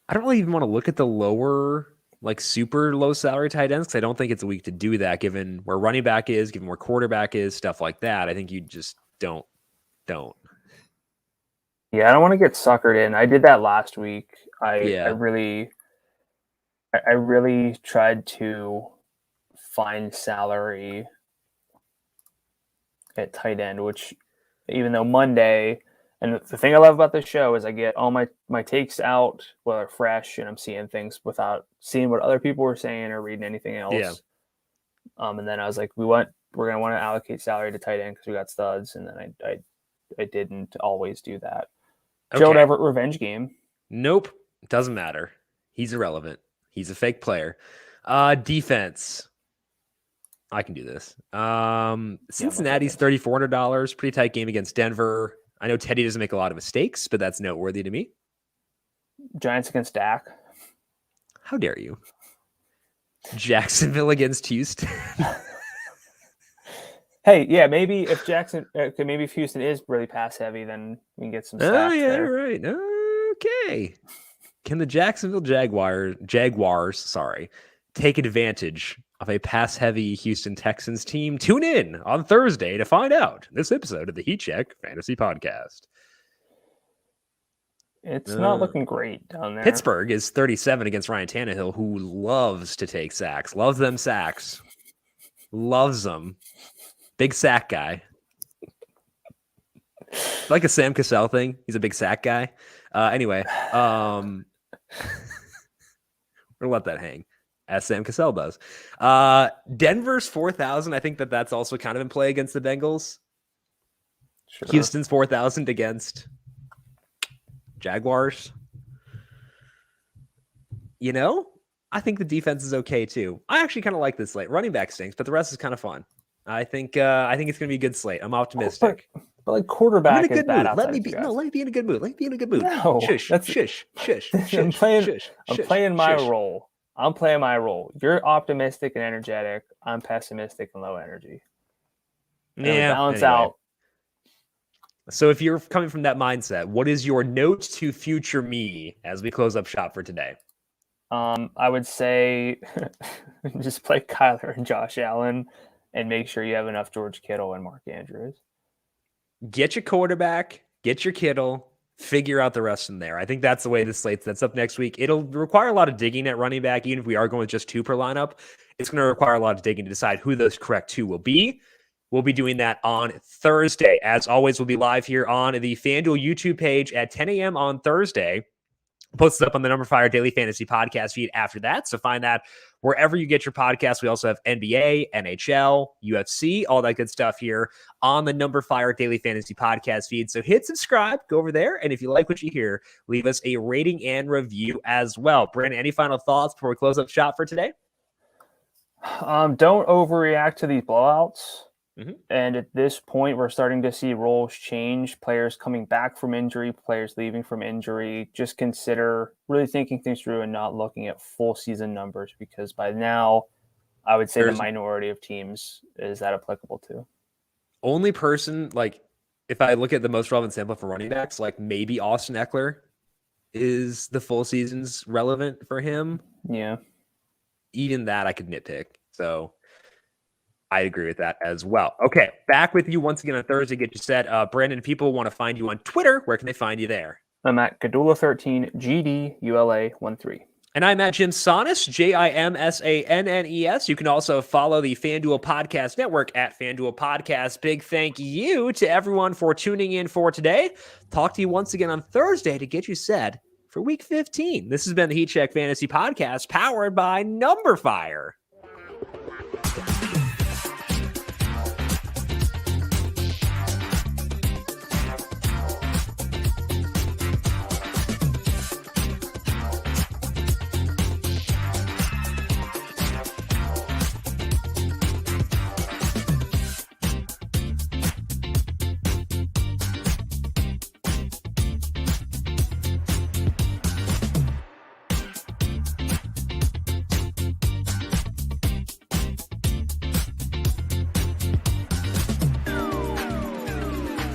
I don't really even want to look at the lower, super low salary tight ends, because I don't think it's a week to do that, given where running back is, given where quarterback is, stuff like that. I think you just don't. Yeah, I don't want to get suckered in. I did that last week. I really tried to find salary at tight end, which even though Monday, and the thing I love about this show is I get all my takes out while they're fresh, and I'm seeing things without seeing what other people were saying or reading anything else. Yeah. And then I was like, we're gonna want to allocate salary to tight end because we got studs, and then I didn't always do that. Okay. Gerald Everett revenge game. Nope, doesn't matter. He's irrelevant. He's a fake player. Defense. I can do this. Cincinnati's $3,400. Pretty tight game against Denver. I know Teddy doesn't make a lot of mistakes, but that's noteworthy to me. Giants against Dak. How dare you? Jacksonville against Houston. Hey, yeah, maybe if Houston is really pass heavy, then we can get some stacks there. Right. Okay. Can the Jacksonville Jaguars, take advantage of a pass-heavy Houston Texans team? Tune in on Thursday to find out this episode of the Heat Check Fantasy Podcast. It's not looking great down there. Pittsburgh is 37 against Ryan Tannehill, who loves to take sacks. Loves them sacks. Loves them. Big sack guy. Like a Sam Cassell thing. He's a big sack guy. Anyway, we're gonna let that hang, as Sam Cassell does. Denver's 4,000. I think that's also kind of in play against the Bengals. Sure. Houston's 4,000 against Jaguars. I think the defense is okay too. I actually kind of like this slate. Running back stinks, but the rest is kind of fun. I think it's gonna be a good slate. I'm optimistic. But quarterback is bad. Let me be in a good mood. No, shush. I'm playing my role. I'm playing my role. You're optimistic and energetic. I'm pessimistic and low energy. Yeah, balance out. So if you're coming from that mindset, what is your note to future me as we close up shop for today? I would say just play Kyler and Josh Allen and make sure you have enough George Kittle and Mark Andrews. Get your quarterback, get your Kittle, figure out the rest from there. I think that's the way the slate sets up next week. It'll require a lot of digging at running back, even if we are going with just 2 per lineup. It's going to require a lot of digging to decide who those correct 2 will be. We'll be doing that on Thursday. As always, we'll be live here on the FanDuel YouTube page at 10 a.m. on Thursday. Post it up on the numberFire Daily Fantasy Podcast feed after that. So find that wherever you get your podcasts. We also have NBA, NHL, UFC, all that good stuff here on the numberFire Daily Fantasy Podcast feed. So hit subscribe, go over there. And if you like what you hear, leave us a rating and review as well. Brandon, any final thoughts before we close up shop for today? Don't overreact to these blowouts. Mm-hmm. And at this point, we're starting to see roles change, players coming back from injury, players leaving from injury. Just consider really thinking things through and not looking at full season numbers, because by now, I would say the minority of teams is that applicable to. Only person, if I look at the most relevant sample for running backs, like maybe Austin Eckler is the full season's relevant for him. Yeah. Even that I could nitpick. So I agree with that as well. Okay, back with you once again on Thursday. Get you set. Brandon, if people want to find you on Twitter, where can they find you there? I'm at Gadula13, GDULA13. And I'm at Jim Sannes, JIMSANNES. You can also follow the FanDuel Podcast Network at FanDuel Podcast. Big thank you to everyone for tuning in for today. Talk to you once again on Thursday to get you set for Week 15. This has been the Heat Check Fantasy Podcast, powered by numberFire.